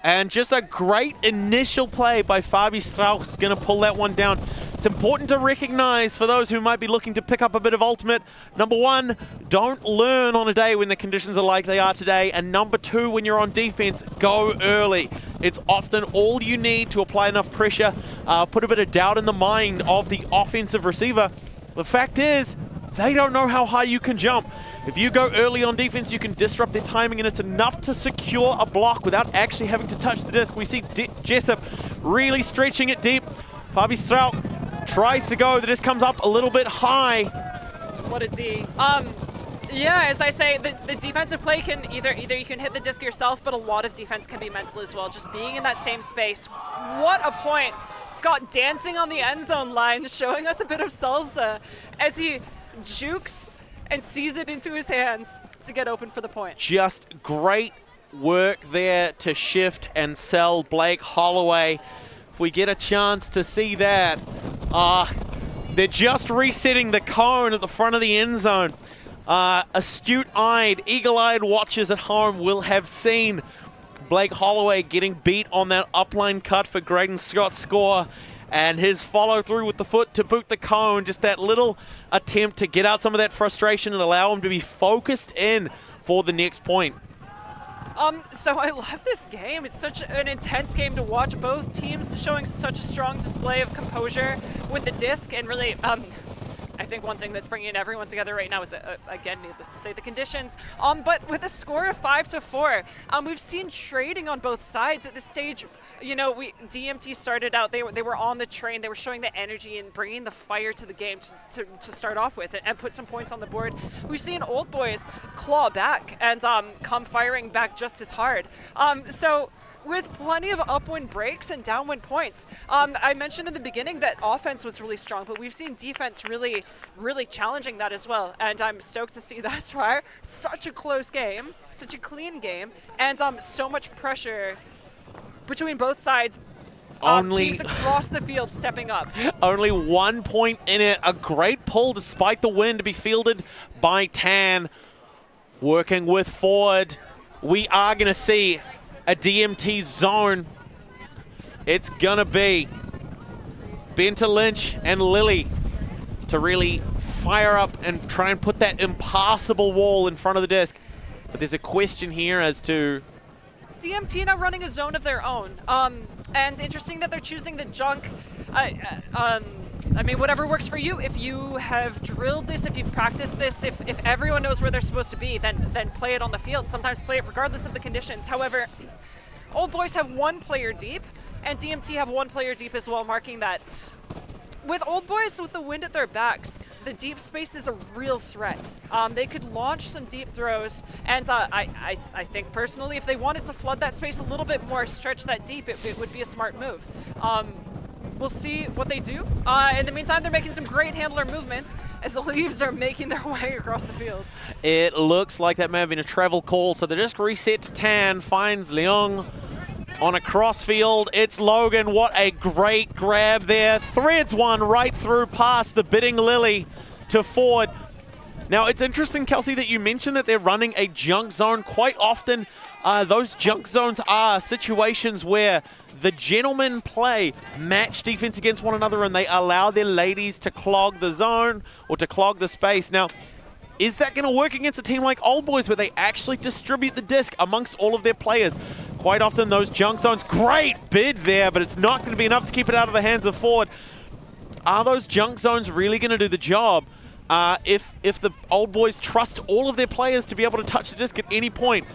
Speaker 1: And just a great initial play by Fabi Strauss. Going to pull that one down. It's important to recognize for those who might be looking to pick up a bit of ultimate. Number 1, don't learn on a day when the conditions are like they are today. And number 2, when you're on defense, go early. It's often all you need to apply enough pressure, put a bit of doubt in the mind of the offensive receiver. The fact is, they don't know how high you can jump. If you go early on defense, you can disrupt their timing, and it's enough to secure a block without actually having to touch the disc. We see Jessup really stretching it deep. Fabi Strauss tries to go. The disc comes up a little bit high.
Speaker 2: What a D. Yeah, as I say, the defensive play can either you can hit the disc yourself, but a lot of defense can be mental as well. Just being in that same space. What a point. Scott dancing on the end zone line, showing us a bit of salsa as he jukes and sees it into his hands to get open for the point.
Speaker 1: Just great work there to shift and sell Blake Holloway. If we get a chance to see that, they're just resetting the cone at the front of the end zone. Astute-eyed, eagle-eyed watchers at home will have seen Blake Holloway getting beat on that upline cut for Graydon Scott's score, and his follow-through with the foot to boot the cone, just that little attempt to get out some of that frustration and allow him to be focused in for the next point.
Speaker 2: So I love this game. It's such an intense game to watch. Both teams showing such a strong display of composure with the disc, and really, I think one thing that's bringing everyone together right now is, again, needless to say, the conditions. But with a score of 5-4, we've seen trading on both sides at this stage. You know, DMT started out, they were on the train, they were showing the energy and bringing the fire to the game to start off with and put some points on the board. We've seen Old Boys claw back and come firing back just as hard. So with plenty of upwind breaks and downwind points. I mentioned in the beginning that offense was really strong, but we've seen defense really, really challenging that as well. And I'm stoked to see that far. Such a close game, such a clean game, and so much pressure between both sides. Teams across the field stepping up.
Speaker 1: Only 1 point in it. A great pull despite the win to be fielded by Tan. Working with Ford. We are going to see a DMT zone. It's going to be Benta Lynch and Lily to really fire up and try and put that impassable wall in front of the disc. But there's a question here as to
Speaker 2: DMT now running a zone of their own. And interesting that they're choosing the junk. I mean, whatever works for you. If you have drilled this, if you've practiced this, if everyone knows where they're supposed to be, then play it on the field. Sometimes play it regardless of the conditions. However, Old Boys have 1 player deep, and DMT have 1 player deep as well, marking that. With Old Boys, with the wind at their backs, the deep space is a real threat. They could launch some deep throws, and I think personally, if they wanted to flood that space a little bit more, stretch that deep, it would be a smart move. We'll see what they do. In the meantime, they're making some great handler movements as the leaves are making their way across the field.
Speaker 1: It looks like that may have been a travel call, so they just reset to Tan, finds Leong on a crossfield. It's Logan. What a great grab there. Threads one right through past the bidding Lily to Ford. Now, it's interesting, Kelsey, that you mentioned that they're running a junk zone. Quite often, those junk zones are situations where the gentlemen play match defense against one another and they allow their ladies to clog the zone or to clog the space. Now, is that going to work against a team like Old Boys where they actually distribute the disc amongst all of their players? Quite often those junk zones, great bid there, but it's not going to be enough to keep it out of the hands of Ford. Are those junk zones really going to do the job if the Old Boys trust all of their players to be able to touch the disc at any point?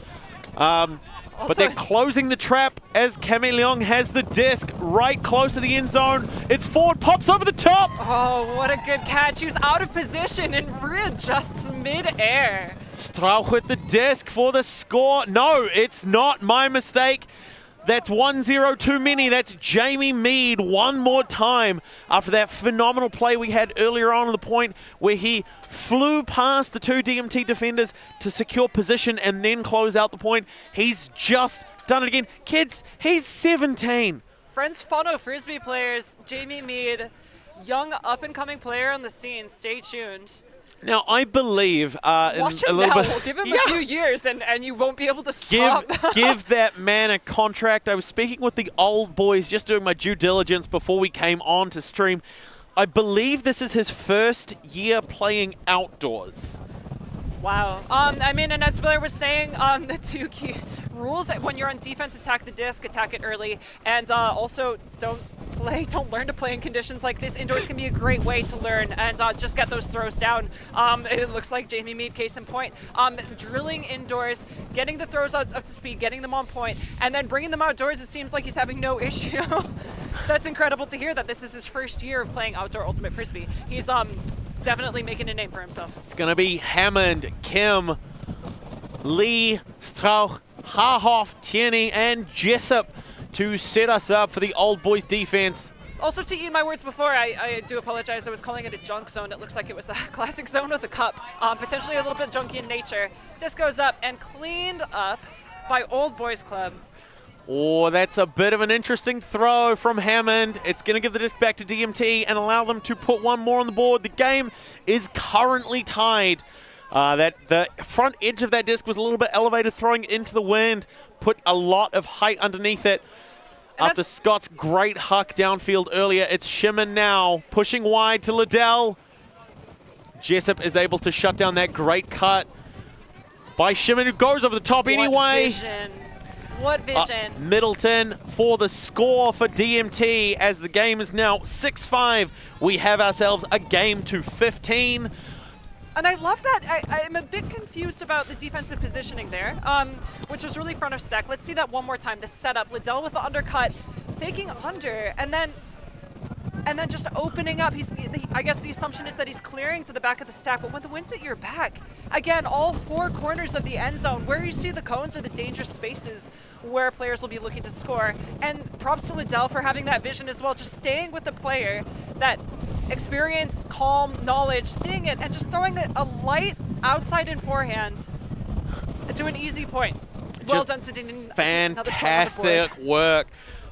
Speaker 1: But they're closing the trap as Chameleon has the disc right close to the end zone. It's Ford, pops over the top.
Speaker 2: Oh, what a good catch. He was out of position and readjusts mid-air.
Speaker 1: Strauch with the disc for the score. No, it's not my mistake. That's 1-0 too many. That's Jamie Mead one more time after that phenomenal play we had earlier on the point where he flew past the two DMT defenders to secure position and then close out the point. He's just done it again. Kids, he's 17.
Speaker 2: Friends Fono Frisbee players, Jamie Mead, young up-and-coming player on the scene. Stay tuned.
Speaker 1: Now, I believe
Speaker 2: Watch him now. We'll give him a few years and you won't be able to stop.
Speaker 1: Give that man a contract. I was speaking with the Old Boys, just doing my due diligence before we came on to stream. I believe this is his first year playing outdoors.
Speaker 2: Wow. I mean, and as Blair was saying, the two key rules when you're on defense: attack the disc, attack it early, and also don't learn to play in conditions like this. Indoors can be a great way to learn and just get those throws down. It looks like Jamie Mead, case in point, drilling indoors, getting the throws up to speed, getting them on point, and then bringing them outdoors. It seems like he's having no issue. That's incredible to hear that this is his first year of playing outdoor Ultimate Frisbee. He's definitely making a name for himself.
Speaker 1: It's going to be Hammond, Kim, Lee, Strauch, Hahoff, Tierney, and Jessup to set us up for the Old Boys defense.
Speaker 2: Also, to eat my words before, I do apologize. I was calling it a junk zone. It looks like it was a classic zone with a cup, potentially a little bit junky in nature. Disc goes up and cleaned up by Old Boys Club.
Speaker 1: Oh, that's a bit of an interesting throw from Hammond. It's going to give the disc back to DMT and allow them to put one more on the board. The game is currently tied. The front edge of that disc was a little bit elevated, throwing into the wind, put a lot of height underneath it. After Scott's great huck downfield earlier, it's Shimon now, pushing wide to Liddell. Jessup is able to shut down that great cut by Shimon, who goes over the top anyway.
Speaker 2: What vision.
Speaker 1: Middleton for the score for DMT as the game is now 6-5. We have ourselves a game to 15.
Speaker 2: And I love that. I'm a bit confused about the defensive positioning there, which was really front of stack. Let's see that one more time. The setup, Liddell with the undercut, faking under, and then just opening up. I guess the assumption is that he's clearing to the back of the stack, but when the wind's at your back, again, all four corners of the end zone, where you see the cones are the dangerous spaces where players will be looking to score. And props to Liddell for having that vision as well, just staying with the player, that experience, calm, knowledge, seeing it, and just throwing a light outside in forehand to an easy point. Well done to Dunedin.
Speaker 1: Fantastic work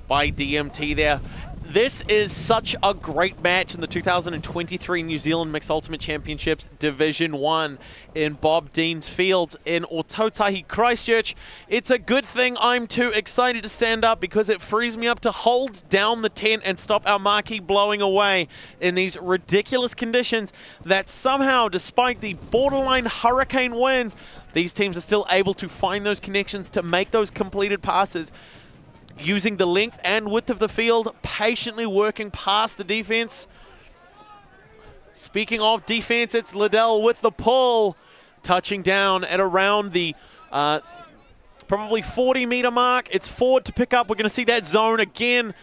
Speaker 1: by DMT there. This is such a great match in the 2023 New Zealand Mixed Ultimate Championships Division 1 in Bob Dean's Fields in Ōtautahi, Christchurch. It's a good thing I'm too excited to stand up because it frees me up to hold down the tent and stop our marquee blowing away in these ridiculous conditions that somehow, despite the borderline hurricane winds, these teams are still able to find those connections to make those completed passes, using the length and width of the field, patiently working past the defense. Speaking of defense, it's Liddell with the pull, touching down at around the probably 40-meter mark. It's Ford to pick up. We're going to see that zone again.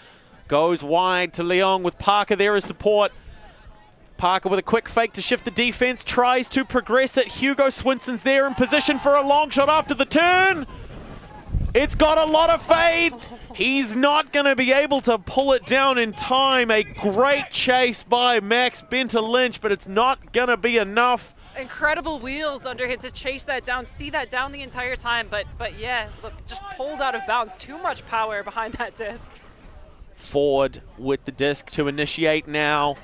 Speaker 1: Goes wide to Leong with Parker there as support. Parker with a quick fake to shift the defense, tries to progress it. Hugo Swinson's there in position for a long shot after the turn. It's got a lot of fade. He's not going to be able to pull it down in time. A great chase by Max Benta-Lynch, but it's not going to be enough.
Speaker 2: Incredible wheels under him to chase that down, see that down the entire time. But yeah, look, just pulled out of bounds. Too much power behind that disc.
Speaker 1: Ford with the disc to initiate now.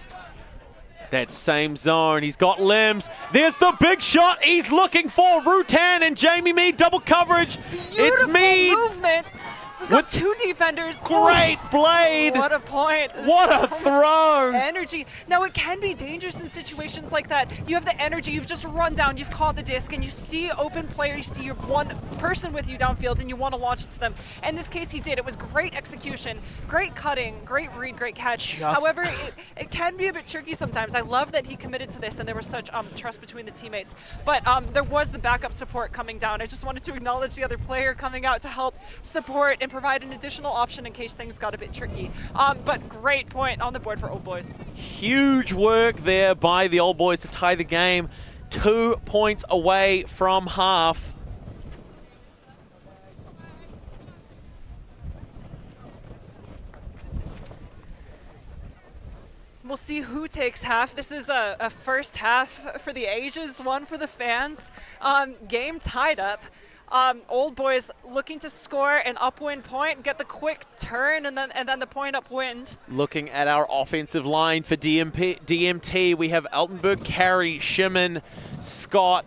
Speaker 1: That same zone. He's got limbs. There's the big shot he's looking for. Rutan and Jamie Mead double coverage.
Speaker 2: Beautiful
Speaker 1: It's Mead.
Speaker 2: Movement. We've got two defenders.
Speaker 1: Great blade.
Speaker 2: What a point.
Speaker 1: What a throw.
Speaker 2: Energy. Now, it can be dangerous in situations like that. You have the energy. You've just run down. You've caught the disc, and you see open player. You see your one person with you downfield, and you want to launch it to them. In this case, he did. It was great execution, great cutting, great read, great catch. However, it can be a bit tricky sometimes. I love that he committed to this, and there was such trust between the teammates. But there was the backup support coming down. I just wanted to acknowledge the other player coming out to help support and provide an additional option in case things got a bit tricky. But great point on the board for Old Boys.
Speaker 1: Huge work there by the Old Boys to tie the game. 2 points away from half.
Speaker 2: We'll see who takes half. This is a first half for the ages, one for the fans. Game tied up. Old Boys looking to score an upwind point, get the quick turn, and then the point upwind.
Speaker 1: Looking at our offensive line for DMT, we have Eltenberg, Carey, Shimon, Scott,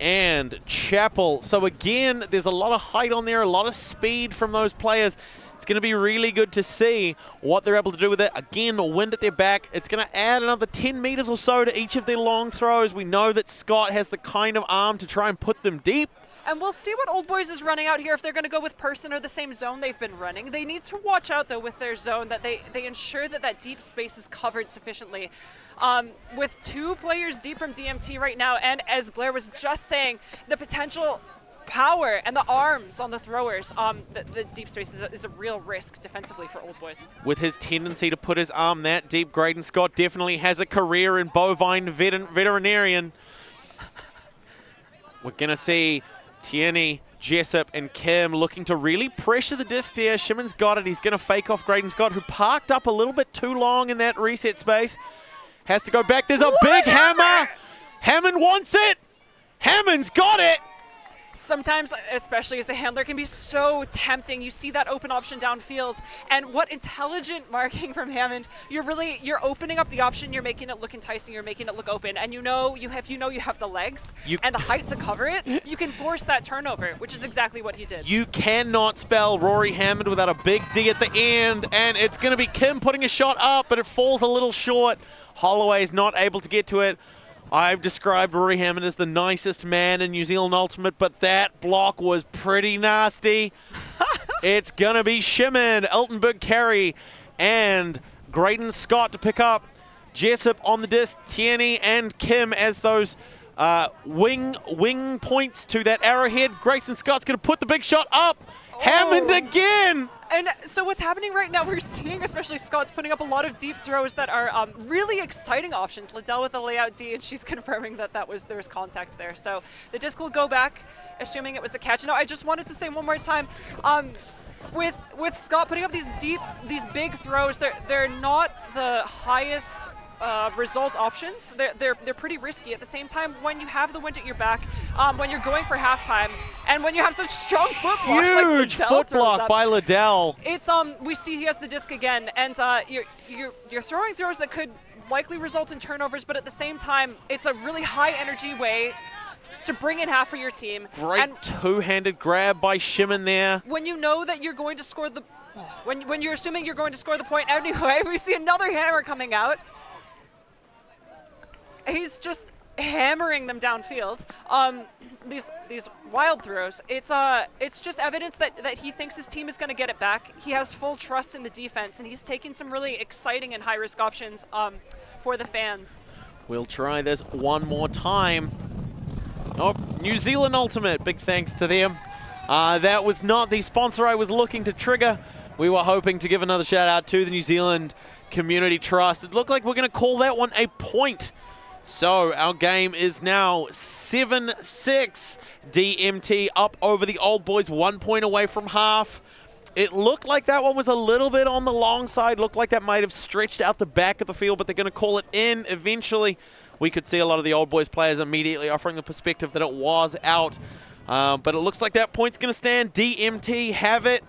Speaker 1: and Chappell. So again, there's a lot of height on there, a lot of speed from those players. It's going to be really good to see what they're able to do with it. Again, wind at their back. It's going to add another 10 meters or so to each of their long throws. We know that Scott has the kind of arm to try and put them deep.
Speaker 2: And we'll see what Old Boys is running out here, if they're going to go with person or the same zone they've been running. They need to watch out, though, with their zone, that they ensure that that deep space is covered sufficiently. With 2 players deep from DMT right now, and as Blair was just saying, the potential power and the arms on the throwers, the deep space is a real risk defensively for Old Boys.
Speaker 1: With his tendency to put his arm that deep, Graydon Scott definitely has a career in bovine veterinarian. We're going to see Tierney, Jessup, and Kim looking to really pressure the disc there. Shimon's got it. He's going to fake off Graydon Scott, who parked up a little bit too long in that reset space. Has to go back. There's a big hammer. Hammond wants it. Hammond's got it.
Speaker 2: Sometimes, especially as a handler, can be so tempting. You see that open option downfield, and what intelligent marking from Hammond. You're opening up the option, you're making it look enticing, you're making it look open, and you know you have the legs and the height to cover it, you can force that turnover, which is exactly what he did.
Speaker 1: You cannot spell Rory Hammond without a big D at the end, and it's going to be Kim putting a shot up, but it falls a little short. Holloway is not able to get to it. I've described Rory Hammond as the nicest man in New Zealand Ultimate, but that block was pretty nasty. It's going to be Shimon, Eltenberg, Carey, and Graydon Scott to pick up. Jessup on the disc, Tierney and Kim as those wing points to that arrowhead. Grayson Scott's going to put the big shot up. Oh. Hammond again.
Speaker 2: And so what's happening right now, we're seeing especially Scott's putting up a lot of deep throws that are really exciting options. Liddell with the layout D, and she's confirming that there was contact there. So the disc will go back, assuming it was a catch. No, I just wanted to say one more time, with Scott putting up these big throws, they're not the highest result options. They're pretty risky. At the same time, when you have the wind at your back, when you're going for halftime, and when you have such strong foot blocks,
Speaker 1: huge
Speaker 2: like
Speaker 1: foot block by Liddell.
Speaker 2: It's we see he has the disc again, and you're throwing throws that could likely result in turnovers, but at the same time, it's a really high energy way to bring in half for your team.
Speaker 1: Great two-handed grab by Shimon there.
Speaker 2: When you know that you're going to score when you're assuming you're going to score the point anyway, we see another hammer coming out. He's just hammering them downfield. These wild throws. It's just evidence that he thinks his team is going to get it back. He has full trust in the defense, and he's taking some really exciting and high-risk options for the fans.
Speaker 1: We'll try this one more time. Oh, New Zealand Ultimate. Big thanks to them. That was not the sponsor I was looking to trigger. We were hoping to give another shout-out to the New Zealand Community Trust. It looked like we're going to call that one a point. So our game is now 7-6. DMT up over the Old Boys, 1 point away from half. It looked like that one was a little bit on the long side. Looked like that might have stretched out the back of the field, but they're going to call it in eventually. We could see a lot of the Old Boys players immediately offering the perspective that it was out. But it looks like that point's going to stand. DMT have it.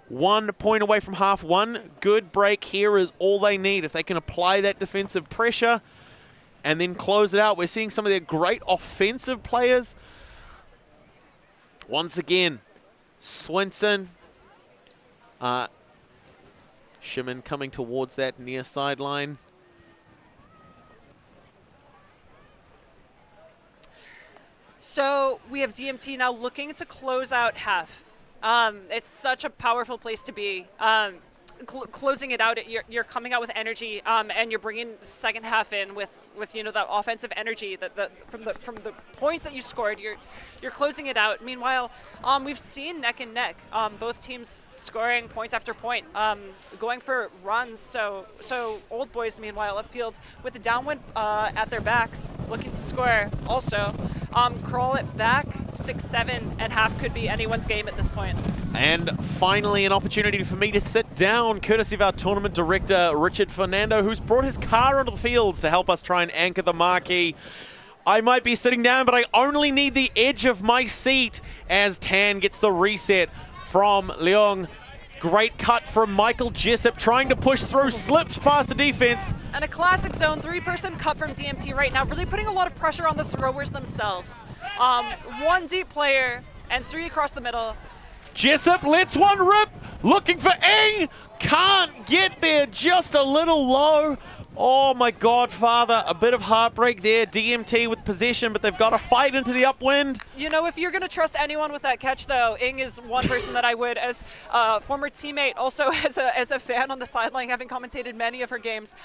Speaker 1: 1 point away from half. One good break here is all they need. If they can apply that defensive pressure and then close it out. We're seeing some of their great offensive players. Once again, Swinson. Shimon coming towards that near sideline.
Speaker 2: So we have DMT now looking to close out half. It's such a powerful place to be. Closing it out, you're coming out with energy, and you're bringing the second half in with that offensive energy that from the points that you scored, you're closing it out. Meanwhile, we've seen neck and neck, both teams scoring point after point, going for runs. So Old Boys, meanwhile, upfield with the downwind at their backs, looking to score also. Crawl it back, 6-7, and half could be anyone's game at this point.
Speaker 1: And finally, an opportunity for me to sit down, courtesy of our tournament director, Richard Fernando, who's brought his car onto the fields to help us try and anchor the marquee. I might be sitting down, but I only need the edge of my seat as Tan gets the reset from Leong. Great cut from Michael Jessup, trying to push through, slips past the defense.
Speaker 2: And a classic zone, 3-person cut from DMT right now, really putting a lot of pressure on the throwers themselves. One deep player and 3 across the middle.
Speaker 1: Jessup lets one rip, looking for Ing, can't get there, just a little low. Oh my God, Father, a bit of heartbreak there. DMT with possession, but they've got to fight into the upwind.
Speaker 2: You know, if you're going to trust anyone with that catch, though, Ing is one person that I would, as a former teammate, also as a fan on the sideline, having commentated many of her games.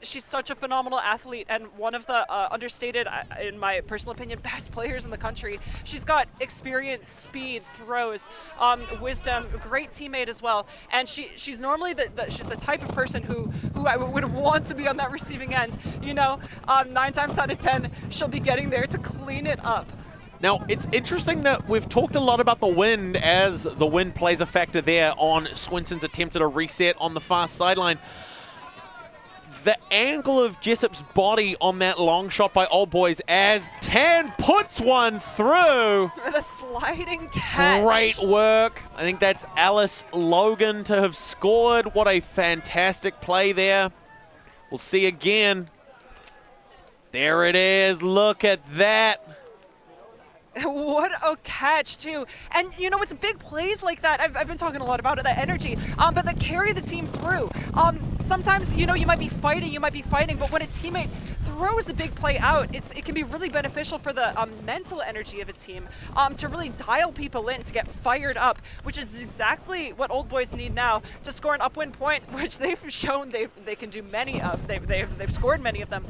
Speaker 2: She's such a phenomenal athlete and one of the understated, in my personal opinion, best players in the country. She's got experience, speed, throws, wisdom, great teammate as well. And she's normally she's the type of person who I would want to be on that receiving end. You know, 9 times out of 10, she'll be getting there to clean it up.
Speaker 1: Now, it's interesting that we've talked a lot about the wind, as the wind plays a factor there on Swinson's attempt at a reset on the far sideline. The angle of Jessup's body on that long shot by Old Boys as Tan puts one through.
Speaker 2: With a sliding catch.
Speaker 1: Great work. I think that's Alice Logan to have scored. What a fantastic play there. We'll see again. There it is. Look at that.
Speaker 2: What a catch, too. And, you know, it's big plays like that. I've been talking a lot about it, that energy, but that carry the team through. Sometimes, you know, you might be fighting, but when a teammate throws a big play out, it can be really beneficial for the mental energy of a team to really dial people in, to get fired up, which is exactly what Old Boys need now to score an upwind point, which they've shown they can do many of. They've scored many of them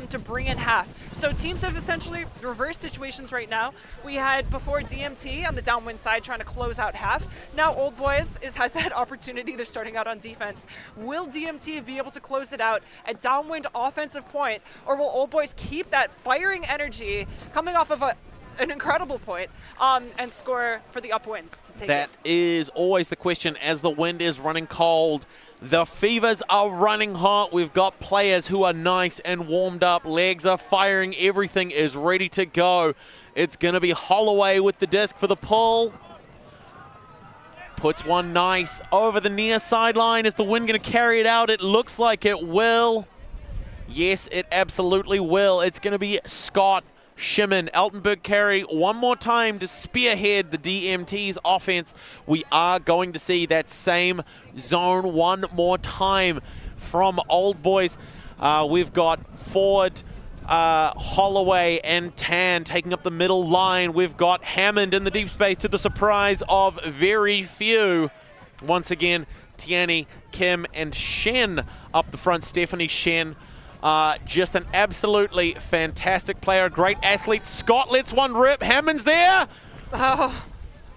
Speaker 2: to bring in half. So teams have essentially reversed situations right now. We had before DMT on the downwind side trying to close out half. Now Old Boys has that opportunity. They're starting out on defense. Will DMT be able to close it out at downwind offensive point, or will Old Boys keep that firing energy coming off of an incredible point and score for the upwinds to take
Speaker 1: That is always the question as the wind is running cold. The Fevers are running hot. We've got players who are nice and warmed up. Legs are firing. Everything is ready to go. It's going to be Holloway with the disc for the pull. Puts one nice over the near sideline. Is the wind going to carry it out? It looks like it will. Yes, it absolutely will. It's going to be Scott Shimon. Altenberg carry one more time to spearhead the DMT's offense. We are going to see that same zone one more time from Old Boys. We've got Ford, Holloway and Tan taking up the middle line. We've got Hammond in the deep space to the surprise of very few. Once again, Tiani, Kim and Shen up the front. Stephanie Shen, just an absolutely fantastic player, great athlete. Scott lets one rip. Hammond's there.
Speaker 2: Oh.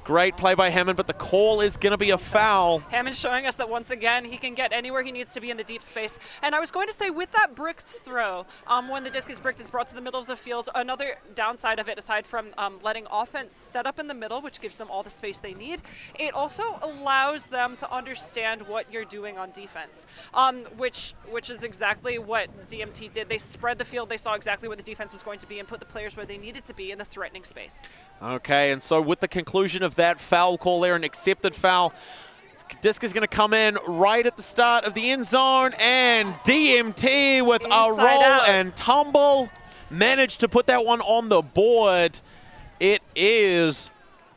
Speaker 1: Great play by Hammond, but the call is going to be a foul.
Speaker 2: Hammond showing us that once again he can get anywhere he needs to be in the deep space. And I was going to say, with that bricked throw, when the disc is bricked, it's brought to the middle of the field. Another downside of it, aside from letting offense set up in the middle, which gives them all the space they need, it also allows them to understand what you're doing on defense, which is exactly what DMT did. They spread the field, they saw exactly what the defense was going to be, and put the players where they needed to be in the threatening space.
Speaker 1: Okay, and so with the conclusion of that foul call there, an accepted foul, disc is going to come in right at the start of the end zone, and DMT with a roll and tumble managed to put that one on the board. It is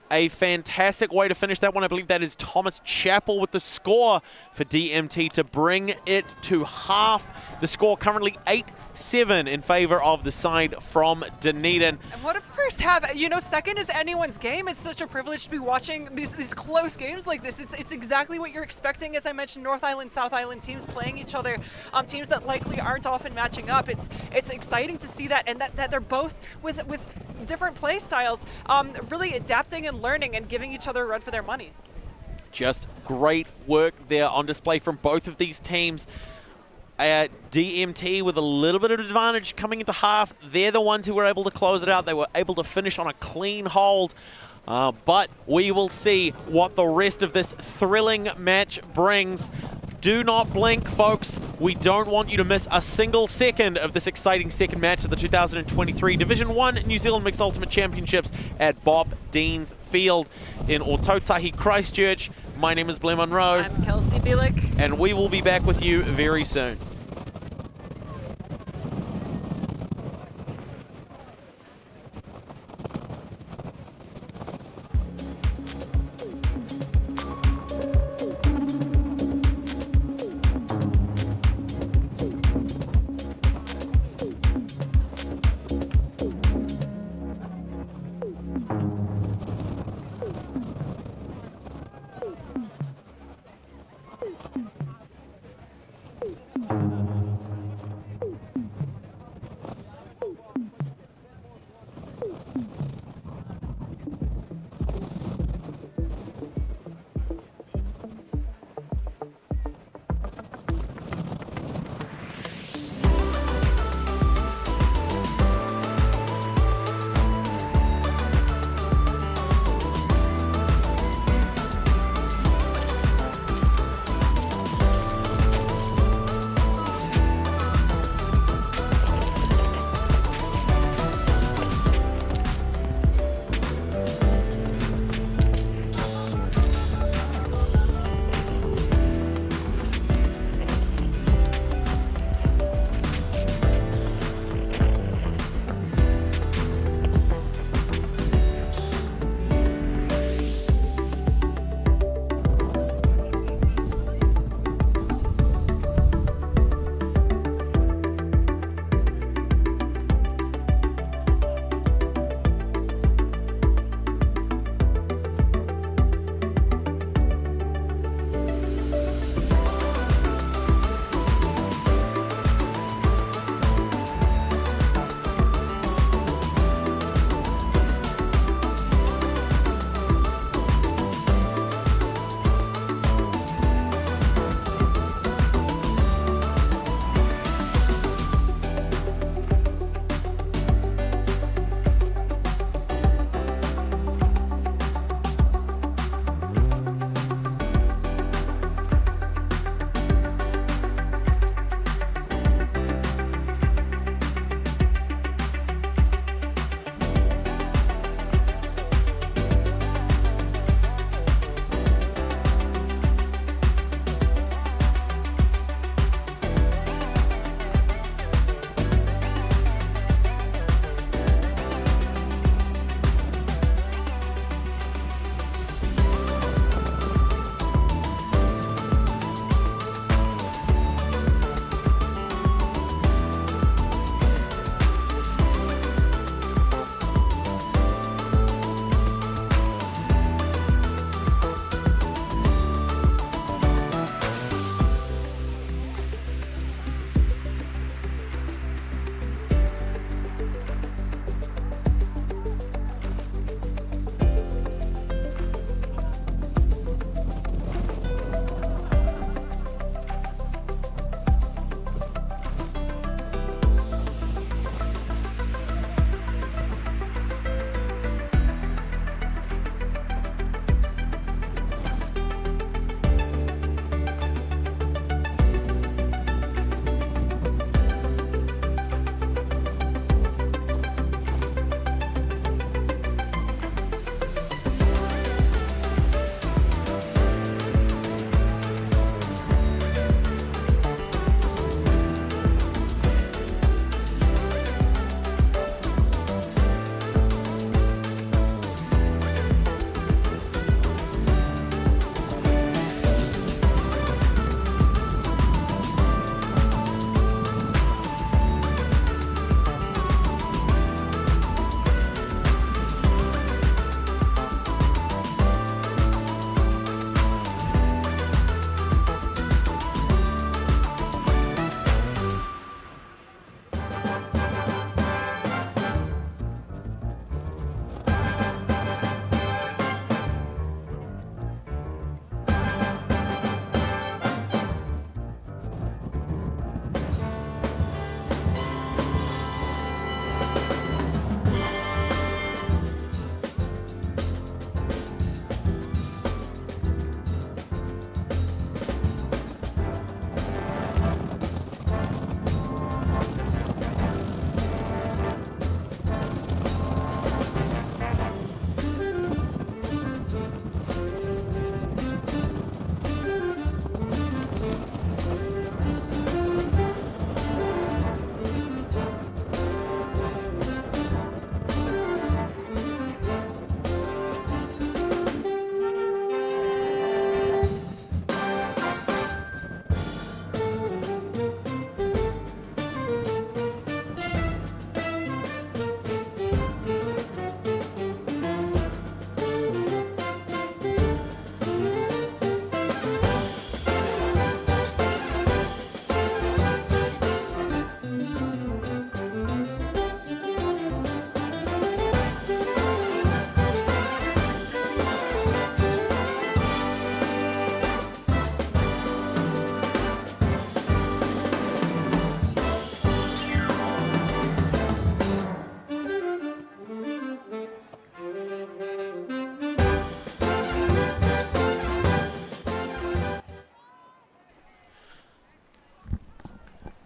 Speaker 1: A fantastic way to finish that one. I believe that is Thomas Chappell with the score for DMT to bring it to half. The score currently 8-7 in favor of the side from Dunedin.
Speaker 2: And what a first half. You know, second is anyone's game. It's such a privilege to be watching these close games like this. It's exactly what you're expecting. As I mentioned, North Island, South Island teams playing each other, teams that likely aren't often matching up. It's exciting to see that, and that they're both with different play styles, really adapting and learning and giving each other a run for their money.
Speaker 1: Just great work there on display from both of these teams. DMT with a little bit of advantage coming into half. They're the ones who were able to close it out. They were able to finish on a clean hold. But we will see what the rest of this thrilling match brings. Do not blink, folks. We don't want you to miss a single second of this exciting second match of the 2023 Division 1 New Zealand Mixed Ultimate Championships at Bob Deans Field in Ōtautahi, Christchurch. My name is Blair Monroe.
Speaker 2: I'm Kelsey Bielik.
Speaker 1: And we will be back with you very soon.
Speaker 3: You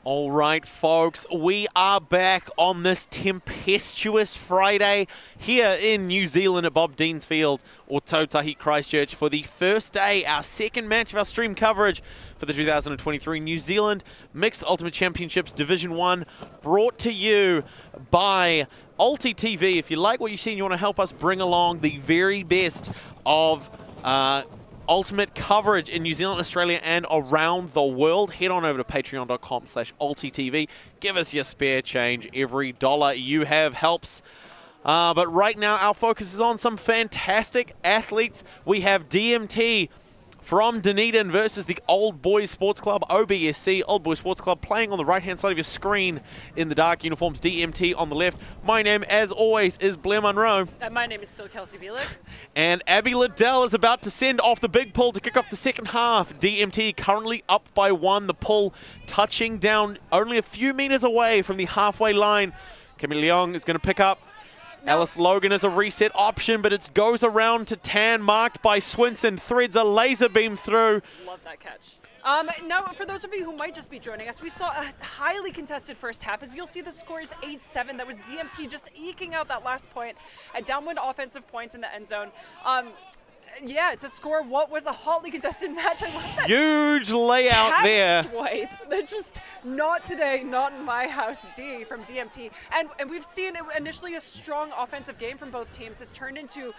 Speaker 1: All right, folks, we are back on this tempestuous Friday here in New Zealand at Bob Deans Field or Tautahi Christchurch for the first day, our second match of our stream coverage for the 2023 New Zealand Mixed Ultimate Championships Division 1, brought to you by ULTI.TV. If you like what you see and you want to help us bring along the very best of ultimate coverage in New Zealand, Australia, and around the world, head on over to patreon.com/ULTI.TV. Give us your spare change. Every dollar you have helps. But right now, our focus is on some fantastic athletes. We have DMT from Dunedin versus the Old Boys Sports Club, OBSC, Old Boys Sports Club, playing on the right-hand side of your screen in the dark uniforms, DMT on the left. My name, as always, is Blair Munro.
Speaker 2: And my name is still Kelsey Bielik.
Speaker 1: And Abby Liddell is about to send off the big pull to kick off the second half. DMT currently up by 1, the pull touching down only a few meters away from the halfway line. Camille Leong is going to pick up. Alice Logan is a reset option, but it goes around to Tan, marked by Swinson, threads a laser beam through.
Speaker 2: Love that catch. Now, for those of you who might just be joining us, we saw a highly contested first half. As you'll see, the score is 8-7. That was DMT just eking out that last point, a downwind offensive points in the end zone. Yeah, to score what was a hotly contested match. I love that.
Speaker 1: Huge layout
Speaker 2: cat
Speaker 1: there.
Speaker 2: Swipe. They're just not today, not in my house. D from DMT, and we've seen initially a strong offensive game from both teams. Has turned into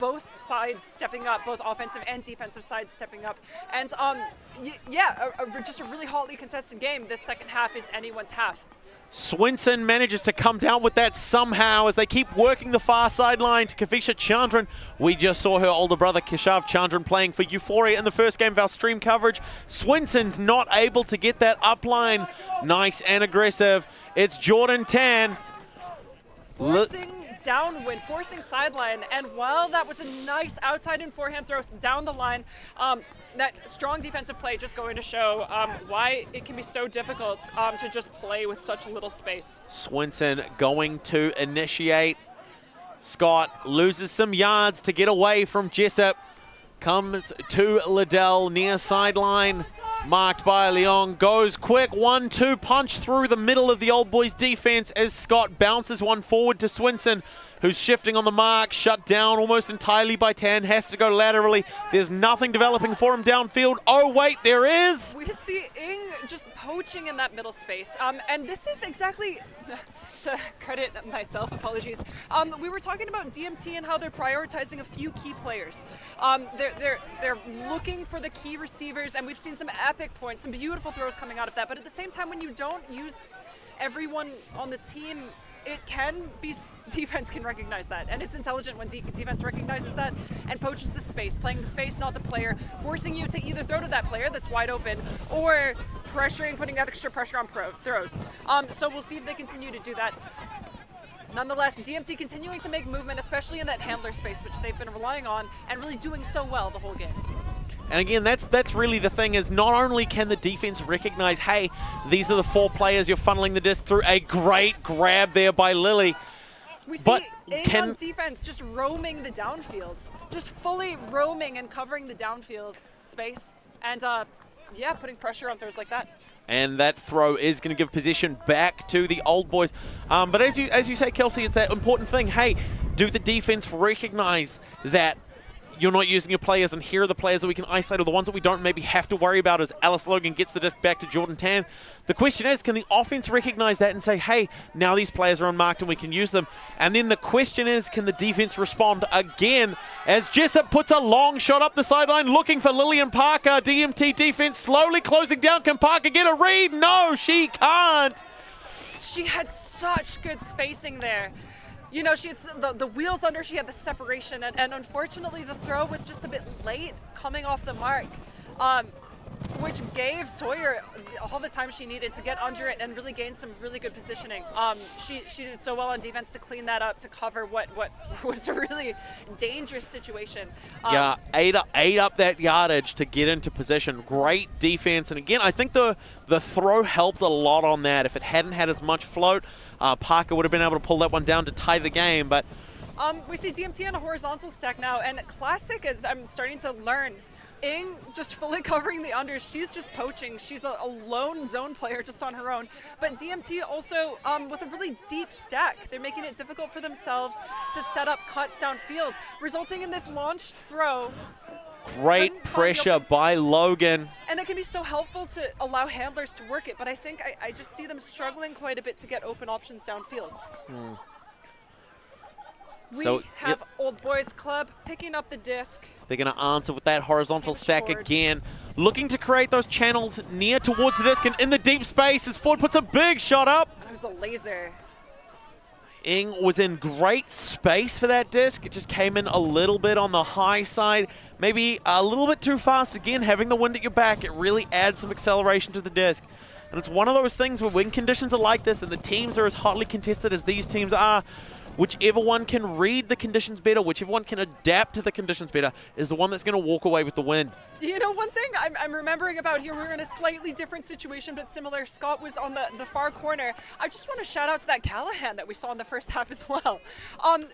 Speaker 2: both sides stepping up, both offensive and defensive sides stepping up, and just a really hotly contested game. This second half is anyone's half.
Speaker 1: Swinson manages to come down with that somehow as they keep working the far sideline to Kavisha Chandran. We just saw her older brother Keshav Chandran playing for Euphoria in the first game of our stream coverage. Swinson's not able to get that upline. Nice and aggressive. It's Jordan Tan.
Speaker 2: Forcing downwind, forcing sideline, and while that was a nice outside and forehand throw down the line, that strong defensive play just going to show why it can be so difficult to just play with such little space.
Speaker 1: Swinson going to initiate. Scott loses some yards to get away from Jessup. Comes to Liddell near sideline. Marked by Leong, goes quick, 1-2 punch through the middle of the Old Boys defense as Scott bounces one forward to Swinson, who's shifting on the mark, shut down almost entirely by Tan, has to go laterally. There's nothing developing for him downfield. Oh wait, there is!
Speaker 2: We see Ing just poaching in that middle space. And this is exactly, to credit myself, apologies, we were talking about DMT and how they're prioritizing a few key players. They're looking for the key receivers, and we've seen some epic points, some beautiful throws coming out of that. But at the same time, when you don't use everyone on the team, it can be, defense can recognize that, and it's intelligent when defense recognizes that and poaches the space, playing the space, not the player, forcing you to either throw to that player that's wide open or pressuring, putting that extra pressure on throws. So we'll see if they continue to do that. Nonetheless, DMT continuing to make movement, especially in that handler space, which they've been relying on and really doing so well the whole game.
Speaker 1: And again, that's really the thing, is not only can the defense recognize, hey, these are the 4 players you're funneling the disc through, a great grab there by Lily.
Speaker 2: We see Ing on defense just roaming the downfield, just fully roaming and covering the downfield space, and putting pressure on throws like that.
Speaker 1: And that throw is going to give possession back to the Old Boys. But as you say, Kelsey, it's that important thing. Hey, do the defense recognize that you're not using your players, and here are the players that we can isolate, or the ones that we don't maybe have to worry about, as Alice Logan gets the disc back to Jordan Tan. The question is, can the offense recognize that and say, hey, now these players are unmarked and we can use them? And then the question is, can the defense respond again as Jessup puts a long shot up the sideline looking for Lillian Parker? DMT defense slowly closing down. Can Parker get a read? No, she can't.
Speaker 2: She had such good spacing there. You know, she had the wheels under, she had the separation, and unfortunately the throw was just a bit late coming off the mark, which gave Sawyer all the time she needed to get under it and really gain some really good positioning. She did so well on defense to clean that up, to cover what was a really dangerous situation.
Speaker 1: Yeah, ate up that yardage to get into position. Great defense, and again, I think the throw helped a lot on that. If it hadn't had as much float, Parker would have been able to pull that one down to tie the game. But
Speaker 2: we see DMT on a horizontal stack now, and Classic, as I'm starting to learn, Ing just fully covering the unders. She's just poaching. She's a lone zone player just on her own. But DMT also with a really deep stack. They're making it difficult for themselves to set up cuts downfield, resulting in this launched throw.
Speaker 1: Great pressure by Logan.
Speaker 2: And it can be so helpful to allow handlers to work it, but I think I just see them struggling quite a bit to get open options downfield. We have Old Boys Club picking up the disc.
Speaker 1: They're going to answer with that horizontal stack
Speaker 2: forward
Speaker 1: again, looking to create those channels near towards the disc and in the deep space as Ford puts a big shot up.
Speaker 2: That was a laser.
Speaker 1: Ing was in great space for that disc. It just came in a little bit on the high side, maybe a little bit too fast. Again, having the wind at your back, it really adds some acceleration to the disc. And it's one of those things where when conditions are like this and the teams are as hotly contested as these teams are, whichever one can read the conditions better, whichever one can adapt to the conditions better, is the one that's going to walk away with the win.
Speaker 2: You know, one thing I'm remembering about here, we were in a slightly different situation, but similar. Scott was on the far corner. I just want to shout out to that Callahan that we saw in the first half as well.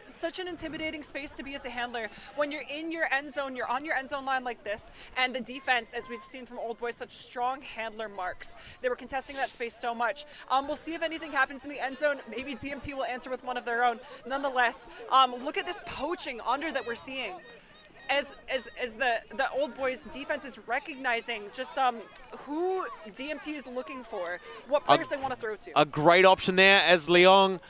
Speaker 2: Such an intimidating space to be as a handler. When you're in your end zone, you're on your end zone line like this, and the defense, as we've seen from Old Boys, such strong handler marks. They were contesting that space so much. We'll see if anything happens in the end zone. Maybe DMT will answer with one of their own. Nonetheless, look at this poaching under that we're seeing. As the Old Boys defense is recognizing just who DMT is looking for, what players they want to throw to.
Speaker 1: A great option there as Leong,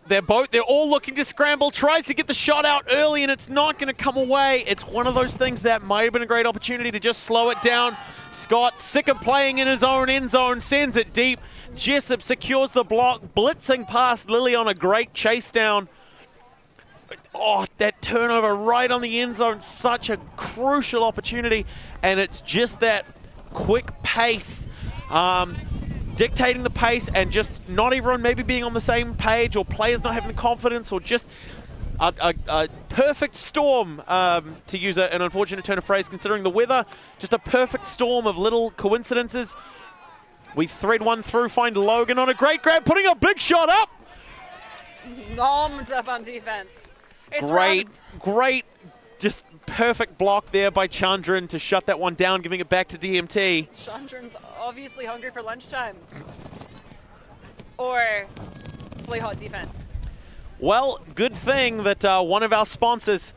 Speaker 1: they're all looking to scramble, tries to get the shot out early and it's not going to come away. It's one of those things that might have been a great opportunity to just slow it down. Scott, sick of playing in his own end zone, sends it deep. Jessup secures the block, blitzing past Lily on a great chase down. Oh, that turnover right on the end zone, such a crucial opportunity, and it's just that quick pace, dictating the pace, and just not everyone maybe being on the same page, or players not having the confidence, or just a perfect storm, to use an unfortunate turn of phrase considering the weather, just a perfect storm of little coincidences. We thread one through, find Logan on a great grab, putting a big shot up.
Speaker 2: Nommed up on defense. It's
Speaker 1: Great, just perfect block there by Chandran to shut that one down, giving it back to DMT.
Speaker 2: Chandran's obviously hungry for lunchtime. Or play hot defense.
Speaker 1: Well, good thing that one of our sponsors,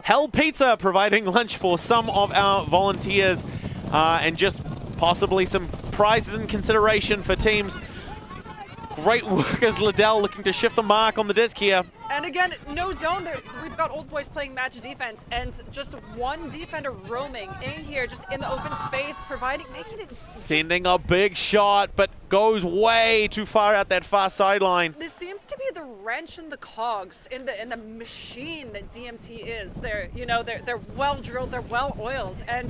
Speaker 1: Hell Pizza, providing lunch for some of our volunteers, and just possibly some prizes in consideration for teams. Great work as Liddell looking to shift the mark on the disc here.
Speaker 2: And again, no zone. We've got Old Boys playing match defense, and just one defender roaming in here, just in the open space, making it.
Speaker 1: Sending a big shot, but goes way too far out that far sideline.
Speaker 2: This seems to be the wrench in the cogs in the machine that DMT is. They're well drilled, they're well oiled, and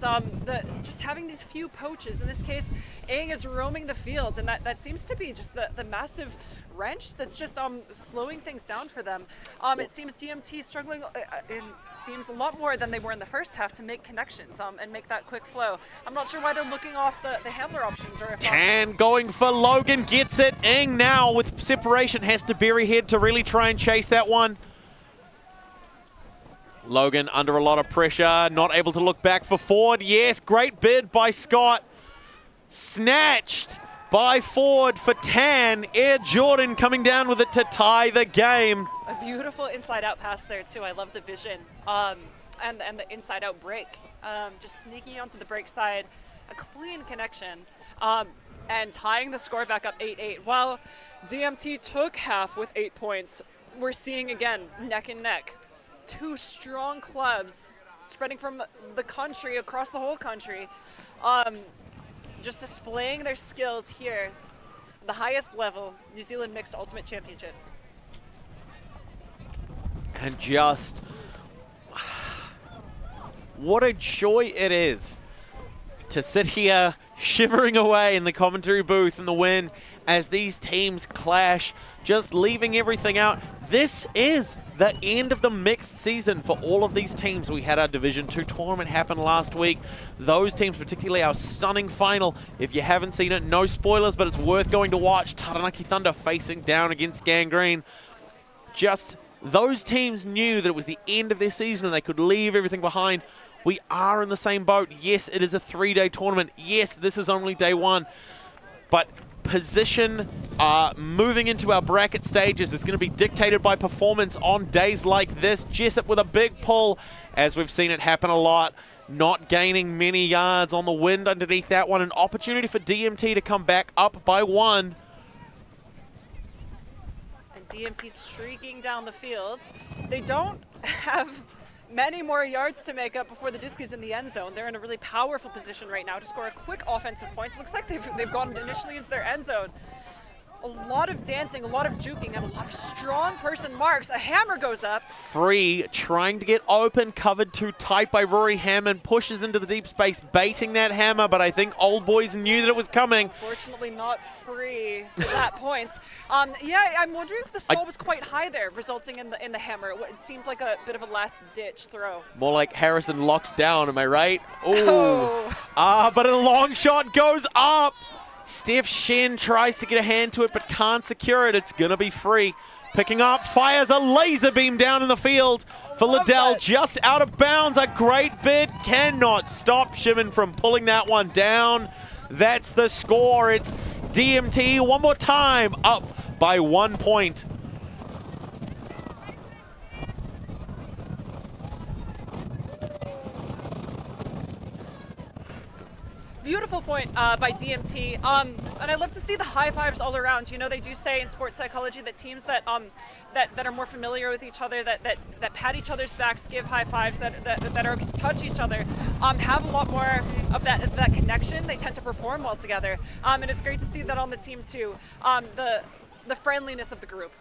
Speaker 2: just having these few poaches. In this case, Ing is roaming the field, and that seems to be just the massive wrench that's just slowing things down for them. It seems DMT struggling. It seems a lot more than they were in the first half to make connections and make that quick flow. I'm not sure why they're looking off the handler options. Or if
Speaker 1: Tan going for Logan, gets it. Ing now with separation has to bury head to really try and chase that one. Logan under a lot of pressure, not able to look back for Ford. Yes, great bid by Scott. Snatched by Ford for Tan. Air Jordan coming down with it to tie the game.
Speaker 2: A beautiful inside-out pass there, too. I love the vision. And the inside-out break. Just sneaking onto the break side. A clean connection. And tying the score back up 8-8. While DMT took half with 8 points, we're seeing, again, neck and neck. Two strong clubs spreading from the country, across the whole country. Just displaying their skills here, the highest level, New Zealand Mixed Ultimate Championships.
Speaker 1: And just, what a joy it is to sit here shivering away in the commentary booth in the wind as these teams clash, just leaving everything out. This is the end of the mixed season for all of these teams. We had our Division 2 tournament happen last week. Those teams, particularly our stunning final. If you haven't seen it, no spoilers, but it's worth going to watch. Taranaki Thunder facing down against Gangrene. Just those teams knew that it was the end of their season and they could leave everything behind. We are in the same boat. Yes, it is a 3-day tournament. Yes, this is only day 1. But position moving into our bracket stages is going to be dictated by performance on days like this. Jessup with a big pull, as we've seen it happen a lot. Not gaining many yards on the wind underneath that one. An opportunity for DMT to come back up by 1.
Speaker 2: And DMT streaking down the field. They don't have many more yards to make up before the disc is in the end zone. They're in a really powerful position right now to score a quick offensive points. Looks like they've gone initially into their end zone. A lot of dancing, a lot of juking, and a lot of strong person marks. A hammer goes up.
Speaker 1: Free, trying to get open, covered too tight by Rory Hammond, pushes into the deep space, baiting that hammer, but I think Old Boys knew that it was coming.
Speaker 2: Unfortunately not Free for that points. Yeah, I'm wondering if the stall was quite high there, resulting in the hammer. It seemed like a bit of a last-ditch throw.
Speaker 1: More like Harrison locks down, am I right? Ooh. But a long shot goes up. Steph Shen tries to get a hand to it but can't secure it. It's going to be Free. Picking up, fires a laser beam down in the field for Liddell, just out of bounds. A great bid, cannot stop Shimon from pulling that one down. That's the score. It's DMT one more time, up by 1 point.
Speaker 2: Beautiful point by DMT, and I love to see the high fives all around. You know, they do say in sports psychology that teams that are more familiar with each other, that pat each other's backs, give high fives, that touch each other, have a lot more of that connection. They tend to perform well together, and it's great to see that on the team too. The friendliness of the group.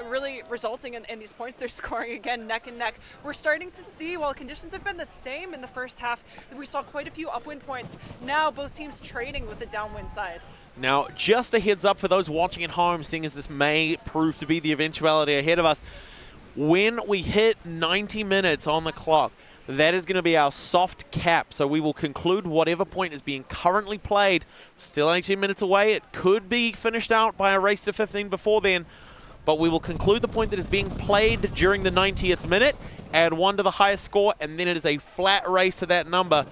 Speaker 2: Really resulting in these points. They're scoring again neck and neck. We're starting to see, while conditions have been the same in the first half, that we saw quite a few upwind points. Now both teams trading with the downwind side.
Speaker 1: Now, just a heads up for those watching at home, seeing as this may prove to be the eventuality ahead of us, when we hit 90 minutes on the clock, that is going to be our soft cap. So we will conclude whatever point is being currently played. Still 18 minutes away. It could be finished out by a race to 15 before then. But we will conclude the point that is being played during the 90th minute, add 1 to the highest score, and then it is a flat race to that number.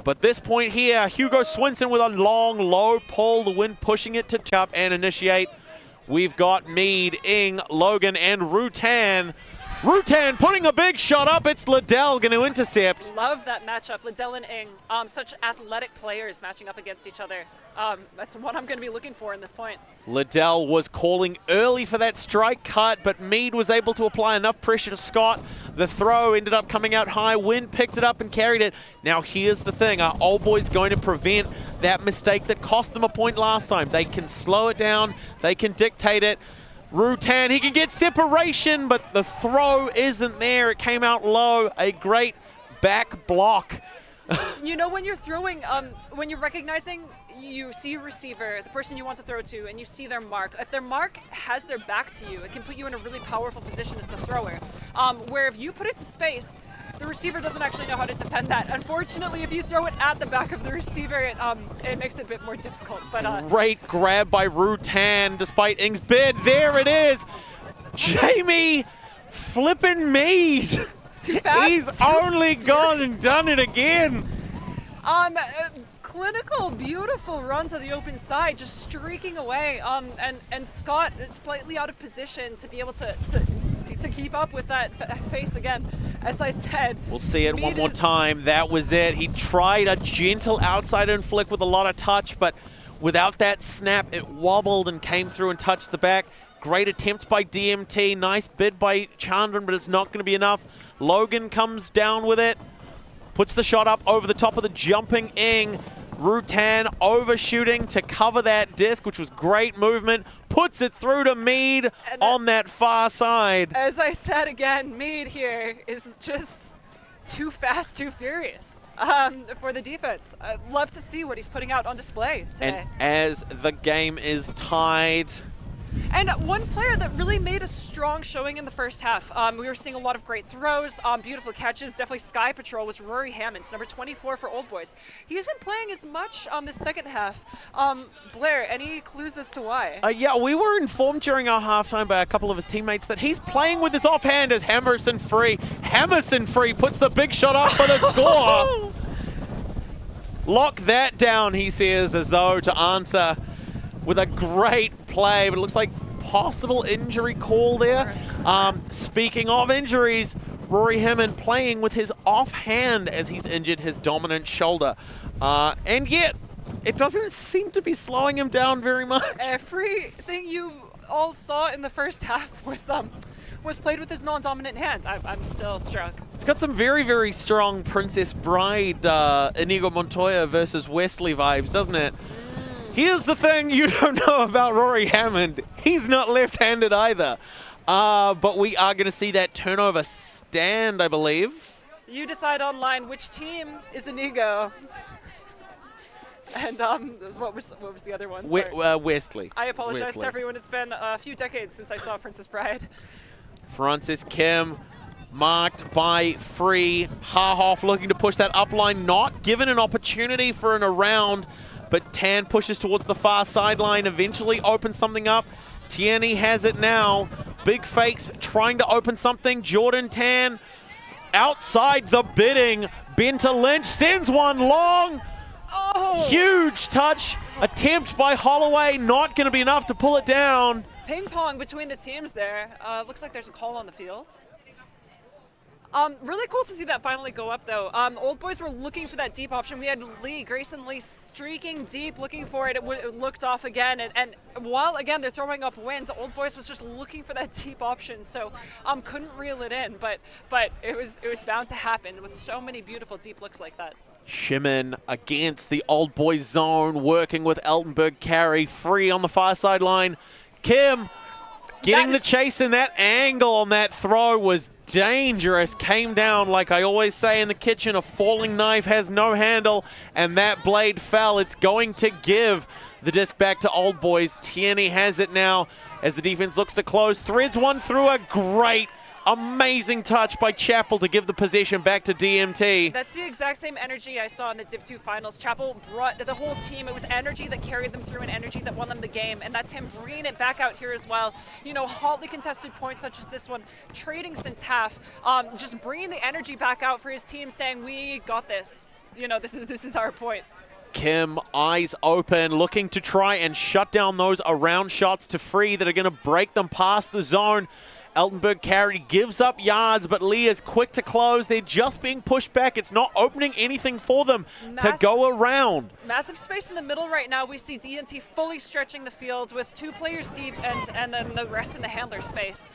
Speaker 1: But this point here, Hugo Swinson with a long, low pull, the wind pushing it to chop and initiate. We've got Mead, Ing, Logan, and Rutan. Rutan putting a big shot up. It's Liddell going to intercept.
Speaker 2: Love that matchup, Liddell and Ing. Such athletic players matching up against each other. That's what I'm going to be looking for in this point.
Speaker 1: Liddell was calling early for that strike cut, but Mead was able to apply enough pressure to Scott. The throw ended up coming out high. Wind picked it up and carried it. Now here's the thing. Are Old Boys going to prevent that mistake that cost them a point last time? They can slow it down. They can dictate it. Rutan, he can get separation, but the throw isn't there. It came out low. A great back block.
Speaker 2: You know, when you're throwing, when you're recognizing, you see a receiver, the person you want to throw to, and you see their mark. If their mark has their back to you, it can put you in a really powerful position as the thrower. Where if you put it to space, the receiver doesn't actually know how to defend that. Unfortunately, if you throw it at the back of the receiver, it makes it a bit more difficult. But
Speaker 1: great grab by Rutan, despite Ing's bid. There it is. Jamie flippin' Mead.
Speaker 2: Too fast.
Speaker 1: He's only gone and done it again.
Speaker 2: Clinical, beautiful run to the open side, just streaking away. And Scott slightly out of position to be able to keep up with that pace again. As I said,
Speaker 1: we'll see it one more time. That was it. He tried a gentle outside in flick with a lot of touch, but without that snap, it wobbled and came through and touched the back. Great attempt by DMT. Nice bid by Chandran, but it's not going to be enough. Logan comes down with it. Puts the shot up over the top of the jumping Ing. Rutan overshooting to cover that disc, which was great movement. Puts it through to Mead on that far side.
Speaker 2: As I said again, Mead here is just too fast, too furious for the defense. I'd love to see what he's putting out on display today.
Speaker 1: And as the game is tied,
Speaker 2: And one player that really made a strong showing in the first half, we were seeing a lot of great throws, beautiful catches, definitely Sky Patrol, was Rory Hammond, number 24 for Old Boys. He isn't playing as much this second half. Blair, any clues as to why?
Speaker 1: Yeah, we were informed during our halftime by a couple of his teammates that he's playing with his offhand as Hammerson Free puts the big shot up for the score. Lock that down, he says, as though to answer with a great play, but it looks like possible injury call there. Speaking of injuries, Rory Hammond playing with his offhand as he's injured his dominant shoulder. And yet, it doesn't seem to be slowing him down very much.
Speaker 2: Everything you all saw in the first half was played with his non-dominant hand. I'm still struck.
Speaker 1: It's got some very, very strong Princess Bride, Inigo Montoya versus Wesley vibes, doesn't it? Here's the thing you don't know about Rory Hammond. He's not left-handed either. But we are going to see that turnover stand, I believe.
Speaker 2: You decide online which team is Inigo. And what was the other one?
Speaker 1: Wesley.
Speaker 2: I apologize to everyone. It's been a few decades since I saw Princess Bride.
Speaker 1: Francis Kim marked by Free. Hahoff looking to push that up line, not given an opportunity for an around, but Tan pushes towards the far sideline, eventually opens something up. Tierney has it now. Big fakes trying to open something. Jordan Tan outside the bidding. Benta Lynch sends one long.
Speaker 2: Oh!
Speaker 1: Huge touch attempt by Holloway, not going to be enough to pull it down.
Speaker 2: Ping pong between the teams there. Looks like there's a call on the field. Really cool to see that finally go up, though. Old Boys were looking for that deep option. We had Grayson Lee streaking deep, looking for it. It looked off again, and while, again, they're throwing up wins, Old Boys was just looking for that deep option, so couldn't reel it in, but it was bound to happen with so many beautiful deep looks like that.
Speaker 1: Shimon against the Old Boys zone, working with Eltenberg carry. Free on the far sideline. Kim getting the chase, in that angle on that throw was dangerous. Came down, like I always say in the kitchen, a falling knife has no handle, and that blade fell. It's going to give the disc back to Old Boys. Tierney has it now as the defense looks to close. Threads one through. A great, amazing touch by Chappell to give the possession back to DMT.
Speaker 2: That's the exact same energy I saw in the Div 2 finals. Chappell brought the whole team. It was energy that carried them through and energy that won them the game, and that's him bringing it back out here as well. You know, hotly contested points such as this one, trading since half, just bringing the energy back out for his team, saying, we got this. You know, this is our point.
Speaker 1: Kim, eyes open, looking to try and shut down those around shots to Free that are going to break them past the zone. Eltenberg carry gives up yards, but Lee is quick to close. They're just being pushed back. It's not opening anything for them to go around.
Speaker 2: Massive space in the middle right now. We see DMT fully stretching the field with 2 players deep and then the rest in the handler space.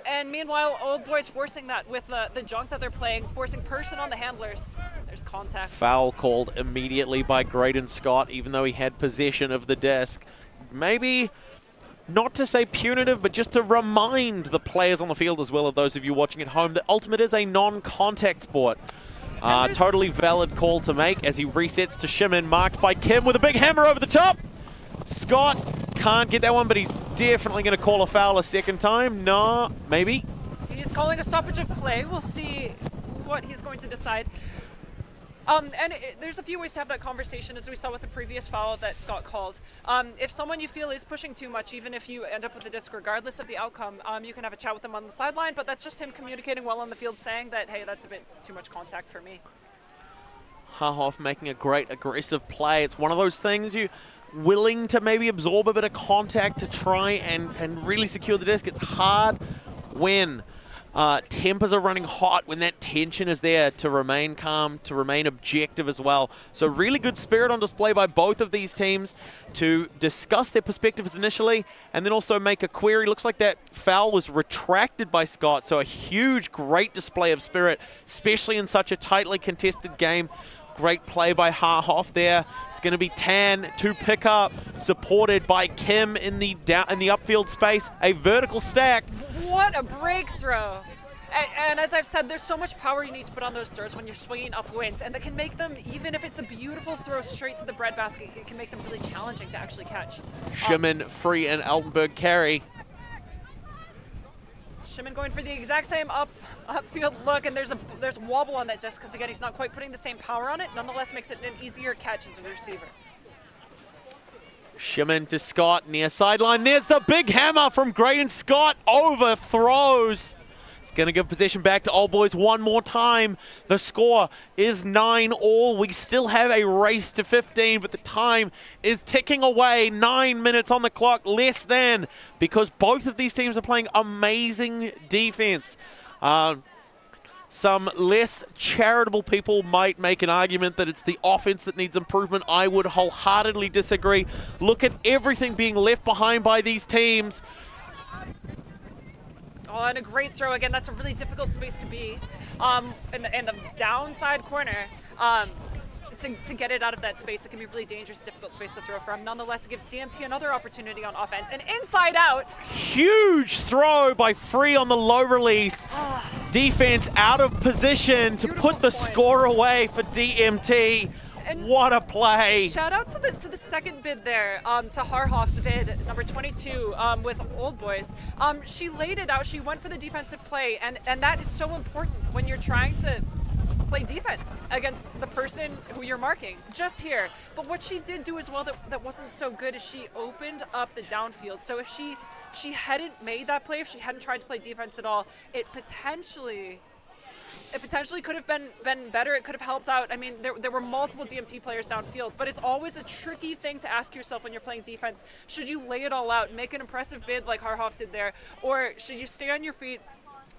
Speaker 2: And meanwhile, Old Boys forcing that with the junk that they're playing, forcing person on the handlers. There's contact.
Speaker 1: Foul called immediately by Graydon Scott, even though he had possession of the disc. Maybe not to say punitive, but just to remind the players on the field as well as those of you watching at home that Ultimate is a non-contact sport. Totally valid call to make as he resets to Shimon, marked by Kim with a big hammer over the top. Scott can't get that one, but he's definitely going to call a foul a second time. No, maybe.
Speaker 2: He's calling a stoppage of play. We'll see what he's going to decide. There's a few ways to have that conversation, as we saw with the previous foul that Scott called. If someone you feel is pushing too much, even if you end up with a disc, regardless of the outcome, you can have a chat with them on the sideline, but that's just him communicating well on the field, saying that, hey, that's a bit too much contact for me.
Speaker 1: Hahoff making a great aggressive play. It's one of those things you willing to maybe absorb a bit of contact to try and really secure the disc. It's hard when tempers are running hot, when that tension is there, to remain calm, to remain objective as well. So really good spirit on display by both of these teams to discuss their perspectives initially and then also make a query. Looks like that foul was retracted by Scott, so a huge, great display of spirit, especially in such a tightly contested game. Great play by Hahoff there. It's going to be Tan to pick up, supported by Kim in the upfield space. A vertical stack.
Speaker 2: What a breakthrough. And as I've said, there's so much power you need to put on those throws when you're swinging upwind, and that can make them, even if it's a beautiful throw straight to the breadbasket, it can make them really challenging to actually catch.
Speaker 1: Shimon, free, and Altenberg carry.
Speaker 2: Shimon going for the exact same upfield look, and there's a wobble on that disc because again he's not quite putting the same power on it. Nonetheless, makes it an easier catch as a receiver.
Speaker 1: Shimon to Scott near sideline. There's the big hammer from Graydon Scott. Overthrows. It's going to give possession back to Old Boys one more time. The score is 9-all. We still have a race to 15, but the time is ticking away. 9 minutes on the clock, less than, because both of these teams are playing amazing defense. Some less charitable people might make an argument that it's the offense that needs improvement. I would wholeheartedly disagree. Look at everything being left behind by these teams.
Speaker 2: Oh, and a great throw. Again, that's a really difficult space to be in the downside corner. To get it out of that space, it can be a really dangerous, difficult space to throw from. Nonetheless, it gives DMT another opportunity on offense. And inside out.
Speaker 1: Huge throw by Free on the low release. Defense out of position to put the score away for DMT. And what a play.
Speaker 2: Shout out to the second bid there, to Harhoff's bid, number 22, with Old Boys. She laid it out. She went for the defensive play, and that is so important when you're trying to play defense against the person who you're marking just here. But what she did do as well that wasn't so good is she opened up the downfield. So if she hadn't made that play, if she hadn't tried to play defense at all, it potentially could have been better. It could have helped out. I mean, there were multiple DMT players downfield, but it's always a tricky thing to ask yourself when you're playing defense. Should you lay it all out, make an impressive bid like Harhoff did there, or should you stay on your feet,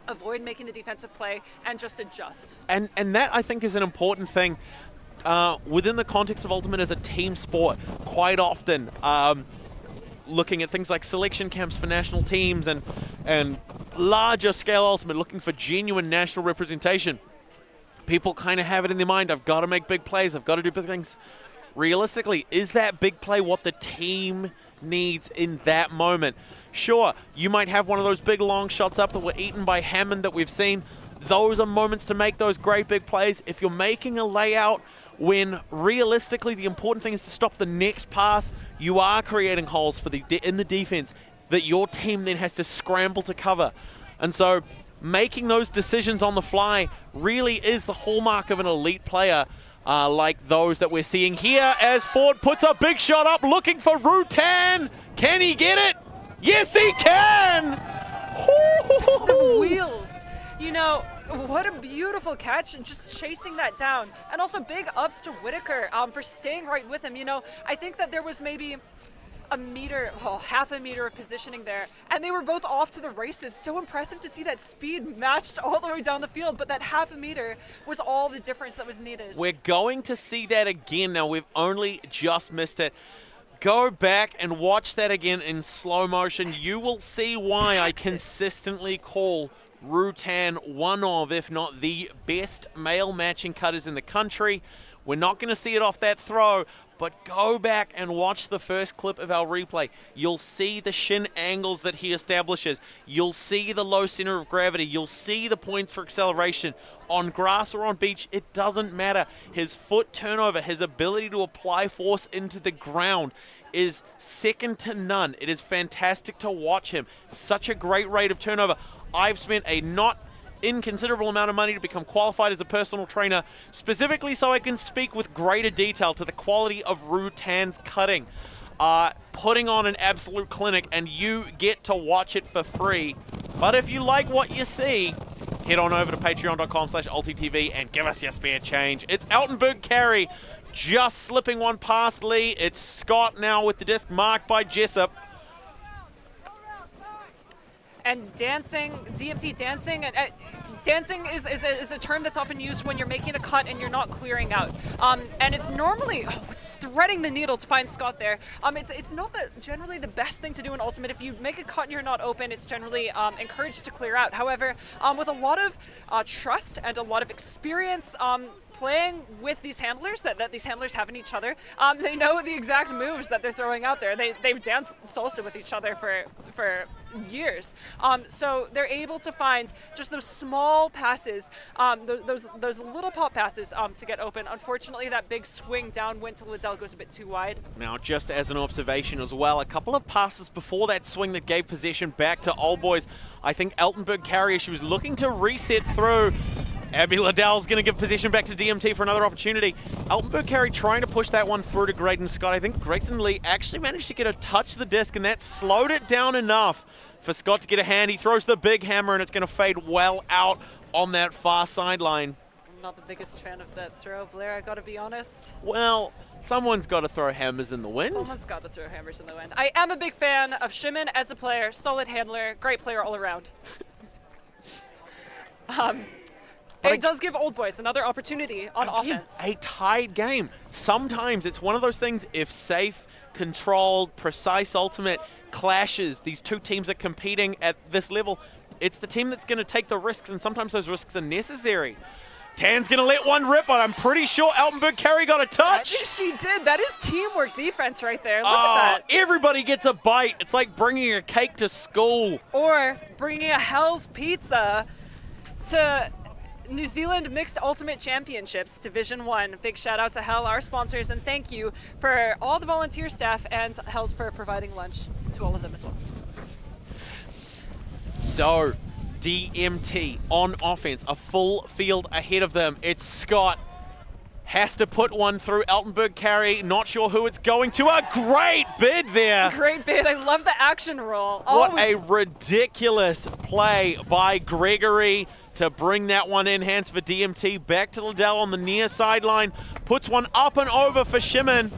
Speaker 2: avoid making the defensive play, and just adjust?
Speaker 1: And that, I think, is an important thing within the context of Ultimate as a team sport. Quite often, looking at things like selection camps for national teams and larger scale Ultimate, looking for genuine national representation, people kind of have it in their mind, I've got to make big plays, I've got to do big things. Realistically, is that big play what the team needs in that moment? Sure, you might have one of those big long shots up that were eaten by Hammond that we've seen. Those are moments to make those great big plays. If you're making a layout when realistically the important thing is to stop the next pass, you are creating holes for in the defense that your team then has to scramble to cover. And so making those decisions on the fly really is the hallmark of an elite player like those that we're seeing here as Ford puts a big shot up looking for Rutan. Can he get it? Yes, he can!
Speaker 2: The wheels. You know, what a beautiful catch, just chasing that down. And also big ups to Whitaker for staying right with him. You know, I think that there was maybe half a meter of positioning there, and they were both off to the races. So impressive to see that speed matched all the way down the field, but that half a meter was all the difference that was needed.
Speaker 1: We're going to see that again now. We've only just missed it. Go back and watch that again in slow motion. You will see why I consistently call Rutan one of, if not the best male matching cutters in the country. We're not going to see it off that throw, but go back and watch the first clip of our replay. You'll see the shin angles that he establishes. You'll see the low center of gravity. You'll see the points for acceleration. On grass or on beach, it doesn't matter. His foot turnover, his ability to apply force into the ground is second to none. It is fantastic to watch him. Such a great rate of turnover. I've spent a not inconsiderable amount of money to become qualified as a personal trainer, specifically so I can speak with greater detail to the quality of Rutan's cutting. Putting on an absolute clinic, and you get to watch it for free. But if you like what you see, head on over to patreon.com/ULTI.TV and give us your spare change. It's Altenberg carry, just slipping one past Lee. It's Scott now with the disc marked by Jessup.
Speaker 2: And dancing, DMT dancing, dancing is a term that's often used when you're making a cut and you're not clearing out. And it's normally threading the needle to find Scott there. It's not generally the best thing to do in Ultimate. If you make a cut and you're not open, it's generally encouraged to clear out. However, with a lot of trust and a lot of experience, playing with these handlers that these handlers have in each other. They know the exact moves that they're throwing out there. They've danced salsa with each other for years. So they're able to find just those small passes, those little pop passes to get open. Unfortunately, that big swing downwind to Liddell goes a bit too wide.
Speaker 1: Now, just as an observation as well, a couple of passes before that swing that gave possession back to Old Boys. I think Eltenberg Carrier, she was looking to reset through. Abby Liddell's going to give possession back to DMT for another opportunity. Eltenberg Carrier trying to push that one through to Graydon Scott. I think Grayson Lee actually managed to get a touch to the disc, and that slowed it down enough for Scott to get a hand. He throws the big hammer, and it's going to fade well out on that far sideline.
Speaker 2: I'm not the biggest fan of that throw, Blair, I got to be honest.
Speaker 1: Well, someone's got to throw hammers in the wind.
Speaker 2: Someone's got to throw hammers in the wind. I am a big fan of Shimon as a player, solid handler, great player all around. It does give Old Boys another opportunity on offense.
Speaker 1: A tied game. Sometimes it's one of those things, if safe, controlled, precise ultimate clashes, these two teams are competing at this level, it's the team that's going to take the risks, and sometimes those risks are necessary. Tan's going to let one rip, but I'm pretty sure Eltenberg Carey got a touch.
Speaker 2: She did. That is teamwork defense right there. Look at that.
Speaker 1: Everybody gets a bite. It's like bringing a cake to school.
Speaker 2: Or bringing a Hell's Pizza to New Zealand Mixed Ultimate Championships, Division 1. Big shout out to Hell, our sponsors, and thank you for all the volunteer staff and Hell's for providing lunch to all of them as well.
Speaker 1: So, DMT on offense, a full field ahead of them. It's Scott. Has to put one through Eltenberg Carey. Not sure who it's going to. A great bid there.
Speaker 2: Great bid. I love the action roll.
Speaker 1: What a ridiculous play by Gregory to bring that one in. Hands for DMT. Back to Liddell on the near sideline. Puts one up and over for Shimon.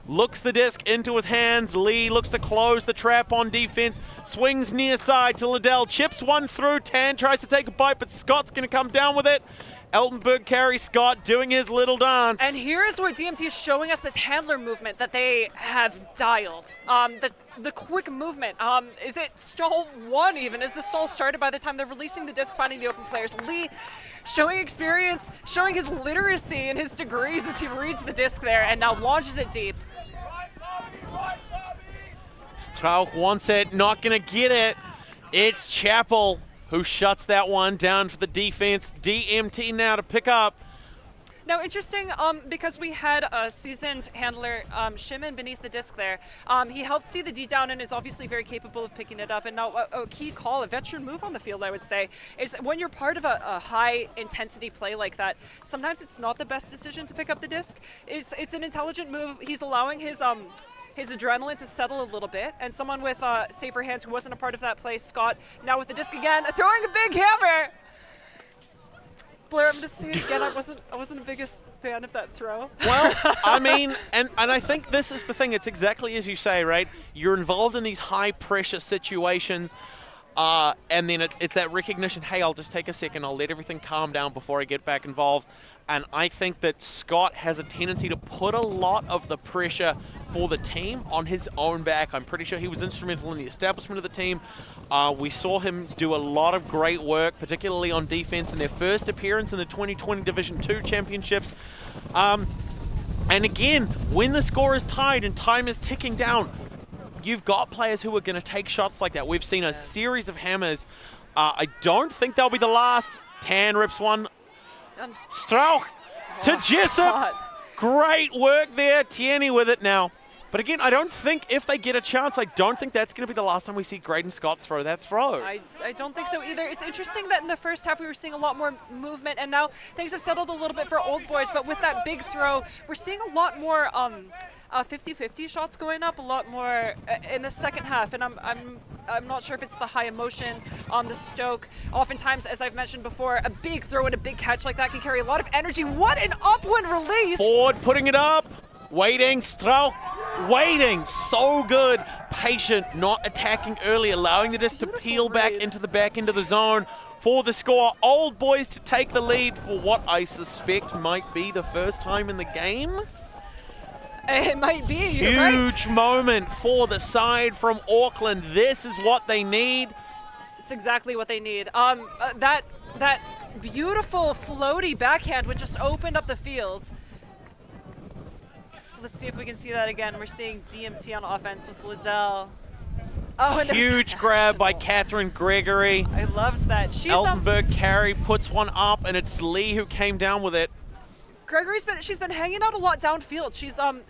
Speaker 1: Looks the disc into his hands. Lee looks to close the trap on defense. Swings near side to Liddell. Chips one through. Tan tries to take a bite, but Scott's going to come down with it. Eltenberg Carey, Scott doing his little dance.
Speaker 2: And here is where DMT is showing us this handler movement that they have dialed. The quick movement. Is it stall one even? Is the stall started by the time they're releasing the disc, finding the open players? Lee showing experience, showing his literacy and his degrees as he reads the disc there and now launches it deep.
Speaker 1: Strauch wants it, not going to get it. It's Chappell who shuts that one down for the defense. DMT now to pick up.
Speaker 2: Now, interesting, because we had a seasoned handler, Shimon, beneath the disc there. He helped see the D down and is obviously very capable of picking it up. And now a key call, a veteran move on the field, I would say, is when you're part of a high-intensity play like that, sometimes it's not the best decision to pick up the disc. It's an intelligent move. He's allowing his adrenaline to settle a little bit, and someone with safer hands who wasn't a part of that play, Scott, now with the disc again, throwing a big hammer. Blair, I'm just saying again, I wasn't the biggest fan of that throw.
Speaker 1: Well, I mean, and I think this is the thing. It's exactly as you say, right? You're involved in these high-pressure situations, and then it's that recognition, hey, I'll just take a second, I'll let everything calm down before I get back involved. And I think that Scott has a tendency to put a lot of the pressure for the team on his own back. I'm pretty sure he was instrumental in the establishment of the team. We saw him do a lot of great work, particularly on defense in their first appearance in the 2020 Division 2 Championships. And again, when the score is tied and time is ticking down, you've got players who are going to take shots like that. We've seen a series of hammers. I don't think they'll be the last. Tan rips one. Strauch to Jessup.
Speaker 2: God.
Speaker 1: Great work there. Tierney with it now. But again, I don't think if they get a chance, I don't think that's going to be the last time we see Graydon Scott throw that throw.
Speaker 2: I don't think so either. It's interesting that in the first half we were seeing a lot more movement, and now things have settled a little bit for Old Boys, but with that big throw, we're seeing a lot more 50-50 shots going up, a lot more in the second half, and I'm not sure if it's the high emotion on the stoke. Oftentimes, as I've mentioned before, a big throw and a big catch like that can carry a lot of energy. What an upwind release!
Speaker 1: Ford putting it up, waiting, Strauch waiting, so good, patient, not attacking early, allowing the disc to peel back into the back end of the zone for the score. Old Boys to take the lead for what I suspect might be the first time in the game.
Speaker 2: It might be.
Speaker 1: Huge moment for the side from Auckland. This is what they need.
Speaker 2: It's exactly what they need. That beautiful floaty backhand which just opened up the field. Let's see if we can see that again. We're seeing DMT on offense with Liddell. Oh, and
Speaker 1: huge grab by Catherine Gregory.
Speaker 2: I loved that.
Speaker 1: Eltonberg carry puts one up, and it's Lee who came down with it.
Speaker 2: She's been hanging out a lot downfield.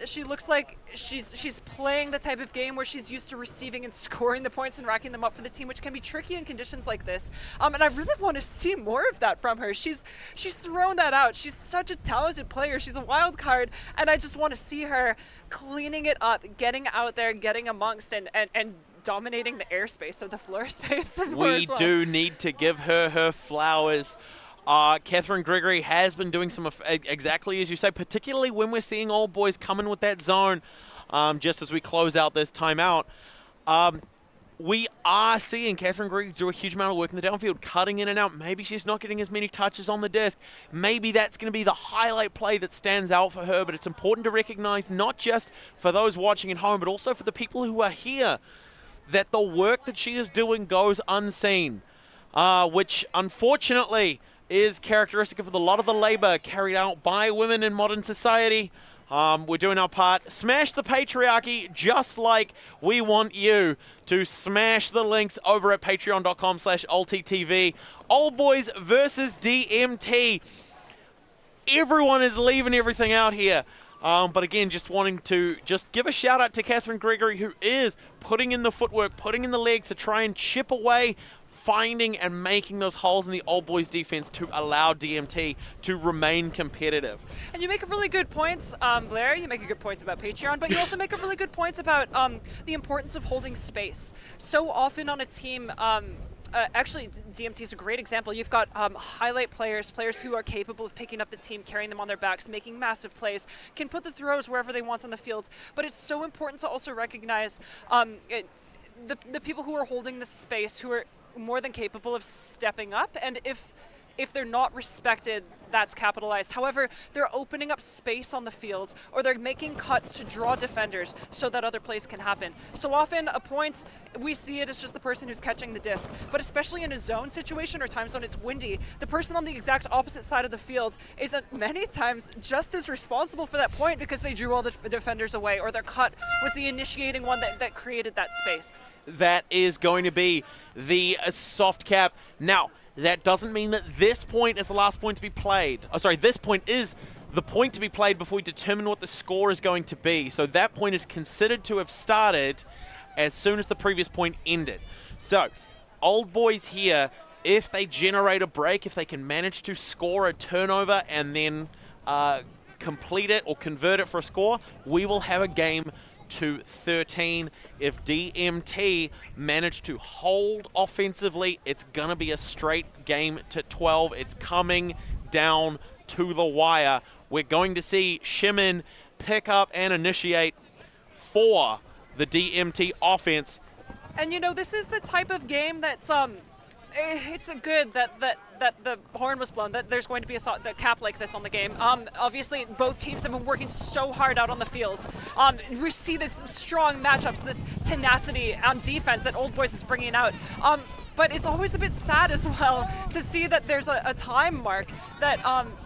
Speaker 2: She looks like she's playing the type of game where she's used to receiving and scoring the points and racking them up for the team, which can be tricky in conditions like this. And I really want to see more of that from her. She's thrown that out. She's such a talented player. She's a wild card, and I just want to see her cleaning it up, getting out there, getting amongst, and dominating the airspace or the floor space.
Speaker 1: We do need to give her flowers. Catherine Gregory has been doing some, exactly as you say, particularly when we're seeing Old Boys come in with that zone just as we close out this timeout. We are seeing Catherine Gregory do a huge amount of work in the downfield, cutting in and out. Maybe she's not getting as many touches on the disc. Maybe that's going to be the highlight play that stands out for her, but it's important to recognize, not just for those watching at home, but also for the people who are here, that the work that she is doing goes unseen, which unfortunately is characteristic of a lot of the labor carried out by women in modern society. We're doing our part. Smash the patriarchy, just like we want you to smash the links over at patreon.com/ULTI.TV. Old Boys versus DMT. Everyone is leaving everything out here. But again, just wanting to just give a shout out to Catherine Gregory, who is putting in the footwork, putting in the legs to try and chip away, finding and making those holes in the Old Boys defense to allow DMT to remain competitive.
Speaker 2: And you make really good points, Blair. You make good points about Patreon, but you also make really good points about the importance of holding space. So often on a team, actually, DMT is a great example. You've got highlight players who are capable of picking up the team, carrying them on their backs, making massive plays, can put the throws wherever they want on the field. But it's so important to also recognize the people who are holding the space, who are more than capable of stepping up. And if they're not respected, that's capitalized. However, they're opening up space on the field, or they're making cuts to draw defenders so that other plays can happen. So often a point, we see it as just the person who's catching the disc, but especially in a zone situation or time zone it's windy, the person on the exact opposite side of the field is many times just as responsible for that point because they drew all the defenders away, or their cut was the initiating one that created that space.
Speaker 1: That is going to be the soft cap. Now, that doesn't mean that this point is the last point to be played. Oh, sorry, this point is the point to be played before we determine what the score is going to be. So that point is considered to have started as soon as the previous point ended. So, Old Boys here, if they generate a break, if they can manage to score a turnover and then complete it or convert it for a score, we will have a game to 13. If DMT manage to hold offensively, it's going to be a straight game to 12. It's coming down to the wire. We're going to see Shimon pick up and initiate for the DMT offense.
Speaker 2: And you know, this is the type of game that's it's a good that the horn was blown, that there's going to be a cap like this on the game. Obviously, both teams have been working so hard out on the field. We see this strong matchups, this tenacity on defense that Old Boys is bringing out. But it's always a bit sad as well to see that there's a time mark that,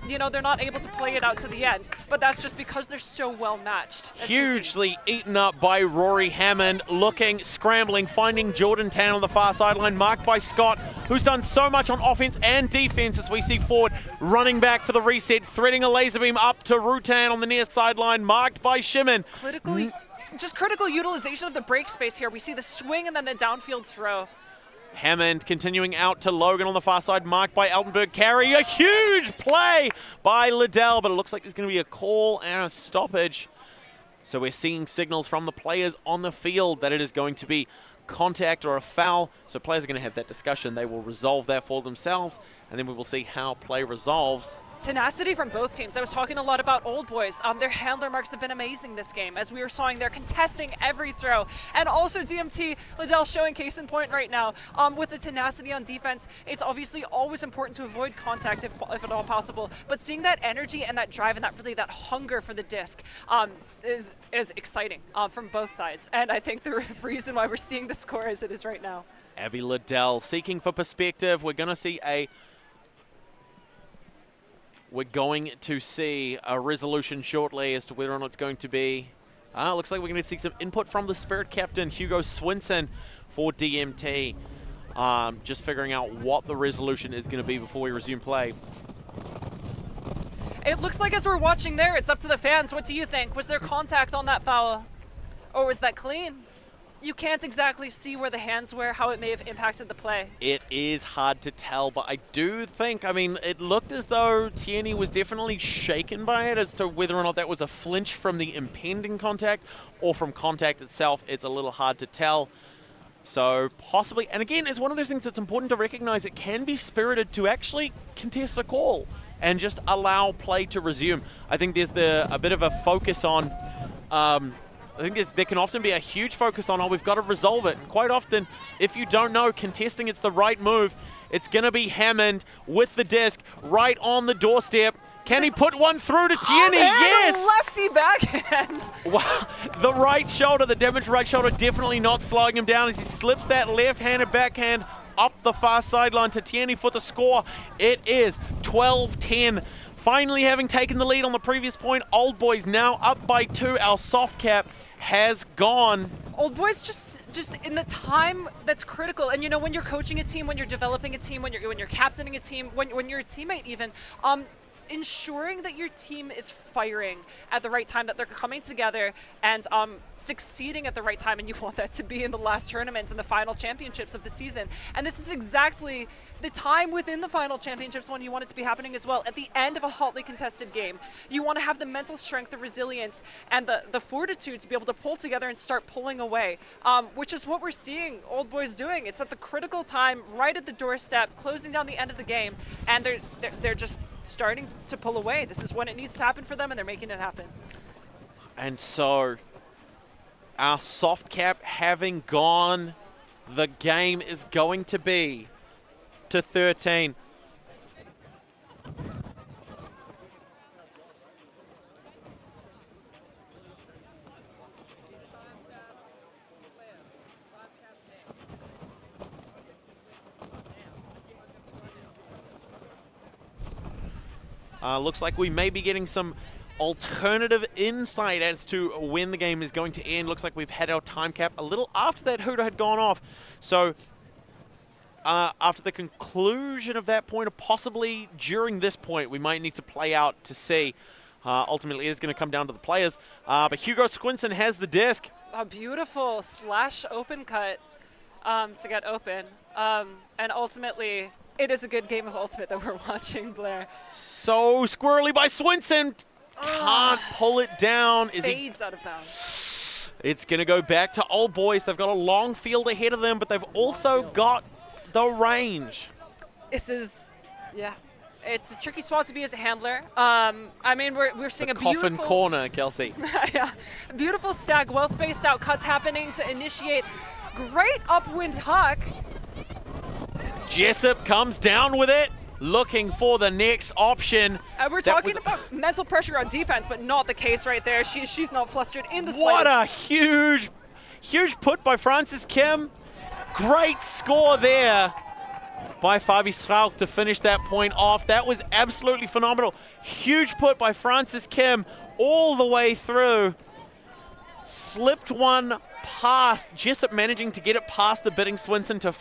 Speaker 2: you know, they're not able to play it out to the end. But that's just because they're so well matched.
Speaker 1: Hugely eaten up by Rory Hammond, looking, scrambling, finding Jordan Tan on the far sideline, marked by Scott, who's done so much on offense and defense as we see forward, running back for the reset, threading a laser beam up to Rutan on the near sideline, marked by Shimon.
Speaker 2: Just critical utilization of the break space here. We see the swing and then the downfield throw.
Speaker 1: Hammond continuing out to Logan on the far side, marked by Eltonberg. Carry a huge play by Liddell, but it looks like there's going to be a call and a stoppage. So we're seeing signals from the players on the field that it is going to be contact or a foul. So players are going to have that discussion. They will resolve that for themselves, and then we will see how play resolves.
Speaker 2: Tenacity from both teams. I was talking a lot about Old Boys. Their handler marks have been amazing this game. As we were saying, they're contesting every throw. And also DMT, Liddell showing case in point right now. With the tenacity on defense, it's obviously always important to avoid contact if at all possible. But seeing that energy and that drive and that hunger for the disc is exciting from both sides. And I think the reason why we're seeing the score as it is right now.
Speaker 1: Abby Liddell seeking for perspective. We're going to see a we're going to see a resolution shortly as to whether or not it's going to be. Looks like we're going to see some input from the Spirit captain, Hugo Swinson, for DMT. Just figuring out what the resolution is going to be before we resume play.
Speaker 2: It looks like as we're watching there, it's up to the fans. What do you think? Was there contact on that foul? Or was that clean? You can't exactly see where the hands were, how it may have impacted the play.
Speaker 1: It is hard to tell, but I do think, I mean, it looked as though Tierney was definitely shaken by it as to whether or not that was a flinch from the impending contact or from contact itself. It's a little hard to tell. So possibly, and again, it's one of those things that's important to recognize. It can be spirited to actually contest a call and just allow play to resume. I think there's a bit of a focus on, I think there can often be a huge focus on, oh, we've got to resolve it. And quite often, if you don't know contesting it's the right move, it's going to be Hammond with the disc right on the doorstep. Can he put one through to Tierney? Yes!
Speaker 2: Lefty backhand.
Speaker 1: Wow, the right shoulder, the damaged right shoulder, definitely not slowing him down as he slips that left-handed backhand up the far sideline to Tierney for the score. It is 12-10. Finally having taken the lead on the previous point, Old Boys now up by 2. Our soft cap has gone.
Speaker 2: Old Boys just in the time that's critical. And you know, when you're coaching a team, when you're developing a team, when you're captaining a team, when you're a teammate even, ensuring that your team is firing at the right time, that they're coming together and succeeding at the right time, and you want that to be in the last tournaments and the final championships of the season. And this is exactly the time within the final championships when you want it to be happening as well. At the end of a hotly contested game, you want to have the mental strength, the resilience, and the fortitude to be able to pull together and start pulling away, which is what we're seeing Old Boys doing. It's at the critical time, right at the doorstep, closing down the end of the game, and they're just starting to pull away. This is when it needs to happen for them, and they're making it happen.
Speaker 1: And so, our soft cap having gone, the game is going to be to 13. Looks like we may be getting some alternative insight as to when the game is going to end. Looks like we've had our time cap a little after that hooter had gone off. So after the conclusion of that point, or possibly during this point, we might need to play out to see. Ultimately, it is going to come down to the players. But Hugo Swinson has the disc.
Speaker 2: A beautiful slash open cut to get open. And ultimately, it is a good game of Ultimate that we're watching, Blair.
Speaker 1: So squirrely by Swinson. Can't pull it down.
Speaker 2: Fades out of bounds.
Speaker 1: It's going to go back to Old Boys. They've got a long field ahead of them, but they've also got the range.
Speaker 2: This is, yeah. It's a tricky spot to be as a handler. I mean, we're seeing a beautiful
Speaker 1: coffin corner, Kelsey.
Speaker 2: Yeah, beautiful stack, well spaced out cuts happening to initiate. Great upwind huck.
Speaker 1: Jessup comes down with it, looking for the next option.
Speaker 2: We're talking about mental pressure on defense, but not the case right there. She's not flustered in the slightest.
Speaker 1: What a huge put by Francis Kim. Great score there by Fabi Schrauk to finish that point off. That was absolutely phenomenal. Huge put by Francis Kim all the way through. Slipped one past, Jessup managing to get it past the bidding Swinson to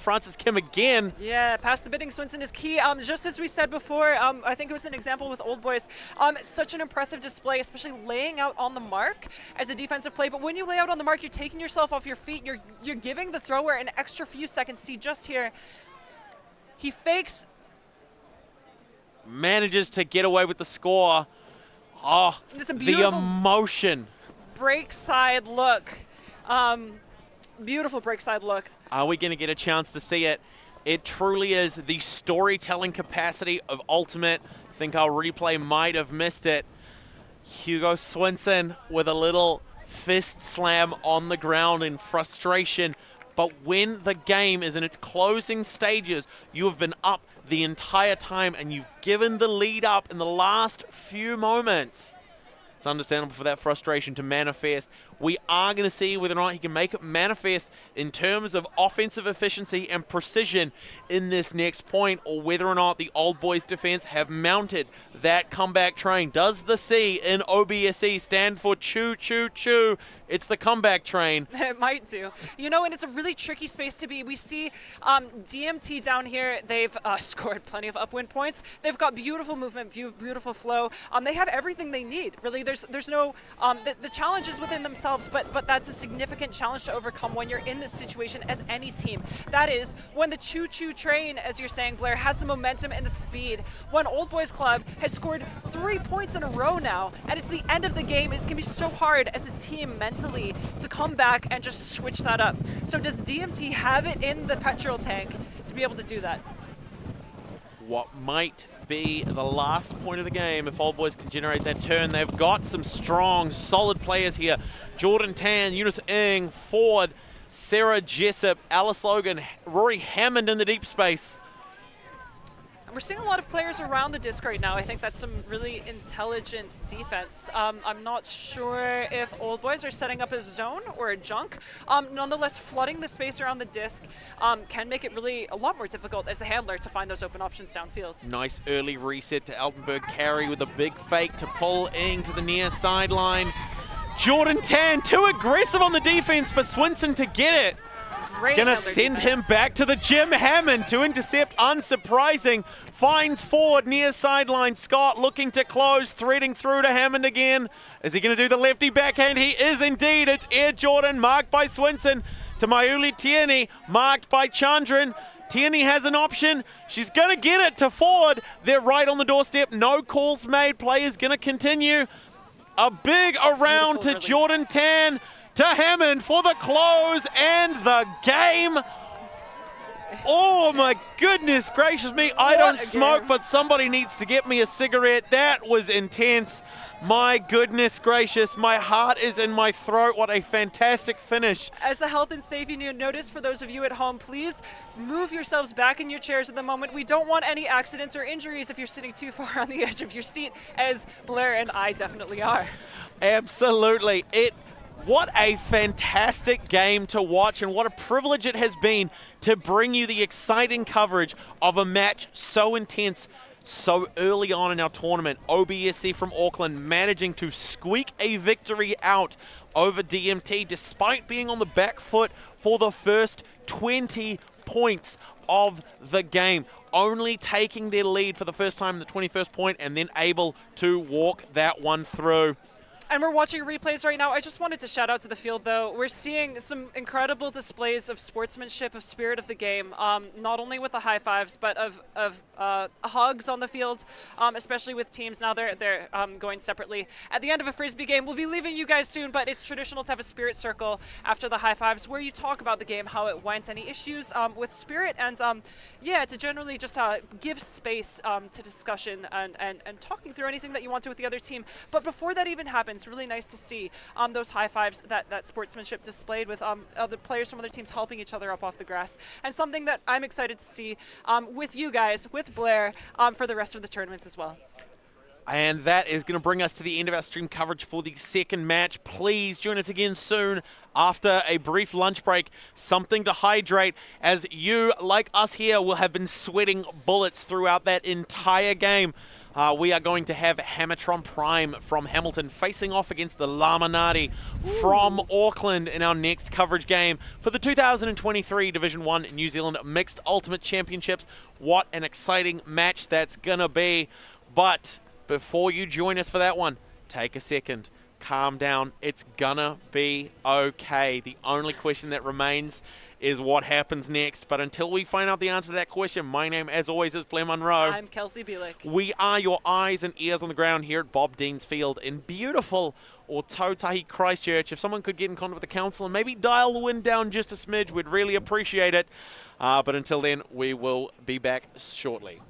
Speaker 1: Francis Kim again.
Speaker 2: Yeah, past the bidding Swinson is key. Just as we said before, I think it was an example with Old Boys. Such an impressive display, especially laying out on the mark as a defensive play. But when you lay out on the mark, you're taking yourself off your feet. You're giving the thrower an extra few seconds. See just here, he fakes.
Speaker 1: Manages to get away with the score. Oh, the emotion.
Speaker 2: Break side look. Beautiful break side look.
Speaker 1: Are we going to get a chance to see it? It truly is the storytelling capacity of Ultimate. I think our replay might have missed it. Hugo Swinson with a little fist slam on the ground in frustration. But when the game is in its closing stages, you have been up the entire time and you've given the lead up in the last few moments. It's understandable for that frustration to manifest We are going to see whether or not he can make it manifest in terms of offensive efficiency and precision in this next point, or whether or not the Old Boys defense have mounted that comeback train. Does the C in OBSC stand for choo, choo, choo? It's the comeback train.
Speaker 2: It might do. You know, and it's a really tricky space to be. We see DMT down here. They've scored plenty of upwind points. They've got beautiful movement, beautiful flow. They have everything they need. Really, there's no the challenge is within themselves, but that's a significant challenge to overcome when you're in this situation as any team. That is when the choo-choo train, as you're saying, Blair, has the momentum and the speed. When Old Boys Club has scored 3 points in a row now, and it's the end of the game. It's gonna be so hard as a team mentally to come back and just switch that up. So does DMT have it in the petrol tank to be able to do that?
Speaker 1: What might be the last point of the game if Old Boys can generate that turn. They've got some strong, solid players here. Jordan Tan, Eunice Ng, Ford, Sarah Jessup, Alice Logan, Rory Hammond in the deep space.
Speaker 2: We're seeing a lot of players around the disc right now. I think that's some really intelligent defense. I'm not sure if Old Boys are setting up a zone or a junk. Nonetheless, flooding the space around the disc can make it really a lot more difficult as the handler to find those open options downfield. Nice
Speaker 1: early reset to Altenberg carry with a big fake to pull Ng to the near sideline. Jordan Tan, too aggressive on the defense for Swinson to get it. It's going to send him back to the Jim. Hammond to intercept, unsurprising. Finds Ford near sideline. Scott looking to close, threading through to Hammond again. Is he going to do the lefty backhand? He is indeed. It's Air Jordan, marked by Swinson, to Mayuli Tierney, marked by Chandran. Tierney has an option. She's going to get it to Ford. They're right on the doorstep. No calls made. Play is going to continue. A big around to release. Jordan Tan. To Hammond for the close and the game. Oh my goodness gracious me. I don't smoke, but somebody needs to get me a cigarette. That was intense. My goodness gracious, my heart is in my throat. What a fantastic finish.
Speaker 2: As a health and safety notice for those of you at home, please move yourselves back in your chairs at the moment. We don't want any accidents or injuries if you're sitting too far on the edge of your seat, as Blair and I definitely are.
Speaker 1: Absolutely. What a fantastic game to watch, and what a privilege it has been to bring you the exciting coverage of a match so intense so early on in our tournament. OBSC from Auckland managing to squeak a victory out over DMT despite being on the back foot for the first 20 points of the game, only taking their lead for the first time in the 21st point and then able to walk that one through.
Speaker 2: And we're watching replays right now. I just wanted to shout out to the field, though. We're seeing some incredible displays of sportsmanship, of spirit of the game, not only with the high fives, but of hugs on the field, especially with teams. Now they're going separately. At the end of a Frisbee game, we'll be leaving you guys soon, but it's traditional to have a spirit circle after the high fives where you talk about the game, how it went, any issues with spirit, and yeah, to generally just give space to discussion and talking through anything that you want to with the other team. But before that even happens, it's really nice to see those high fives, that sportsmanship displayed with other players from other teams helping each other up off the grass, and something that I'm excited to see with you guys, with Blair, for the rest of the tournaments as well.
Speaker 1: And that is going to bring us to the end of our stream coverage for the second match. Please join us again soon after a brief lunch break. Something to hydrate, as you, like us here, will have been sweating bullets throughout that entire game. We are going to have Hamilton Prime from Hamilton facing off against the Lamanati from Auckland in our next coverage game for the 2023 Division 1 New Zealand Mixed Ultimate Championships. What an exciting match that's going to be. But before you join us for that one, take a second, calm down. It's gonna be okay. The only question that remains is what happens next. But until we find out the answer to that question, my name, as always, is Blair Munro.
Speaker 2: I'm Kelsey Bielik.
Speaker 1: We are your eyes and ears on the ground here at Bob Dean's Field in beautiful Ōtautahi, Christchurch. If someone could get in contact with the council and maybe dial the wind down just a smidge, we'd really appreciate it. But until then, we will be back shortly.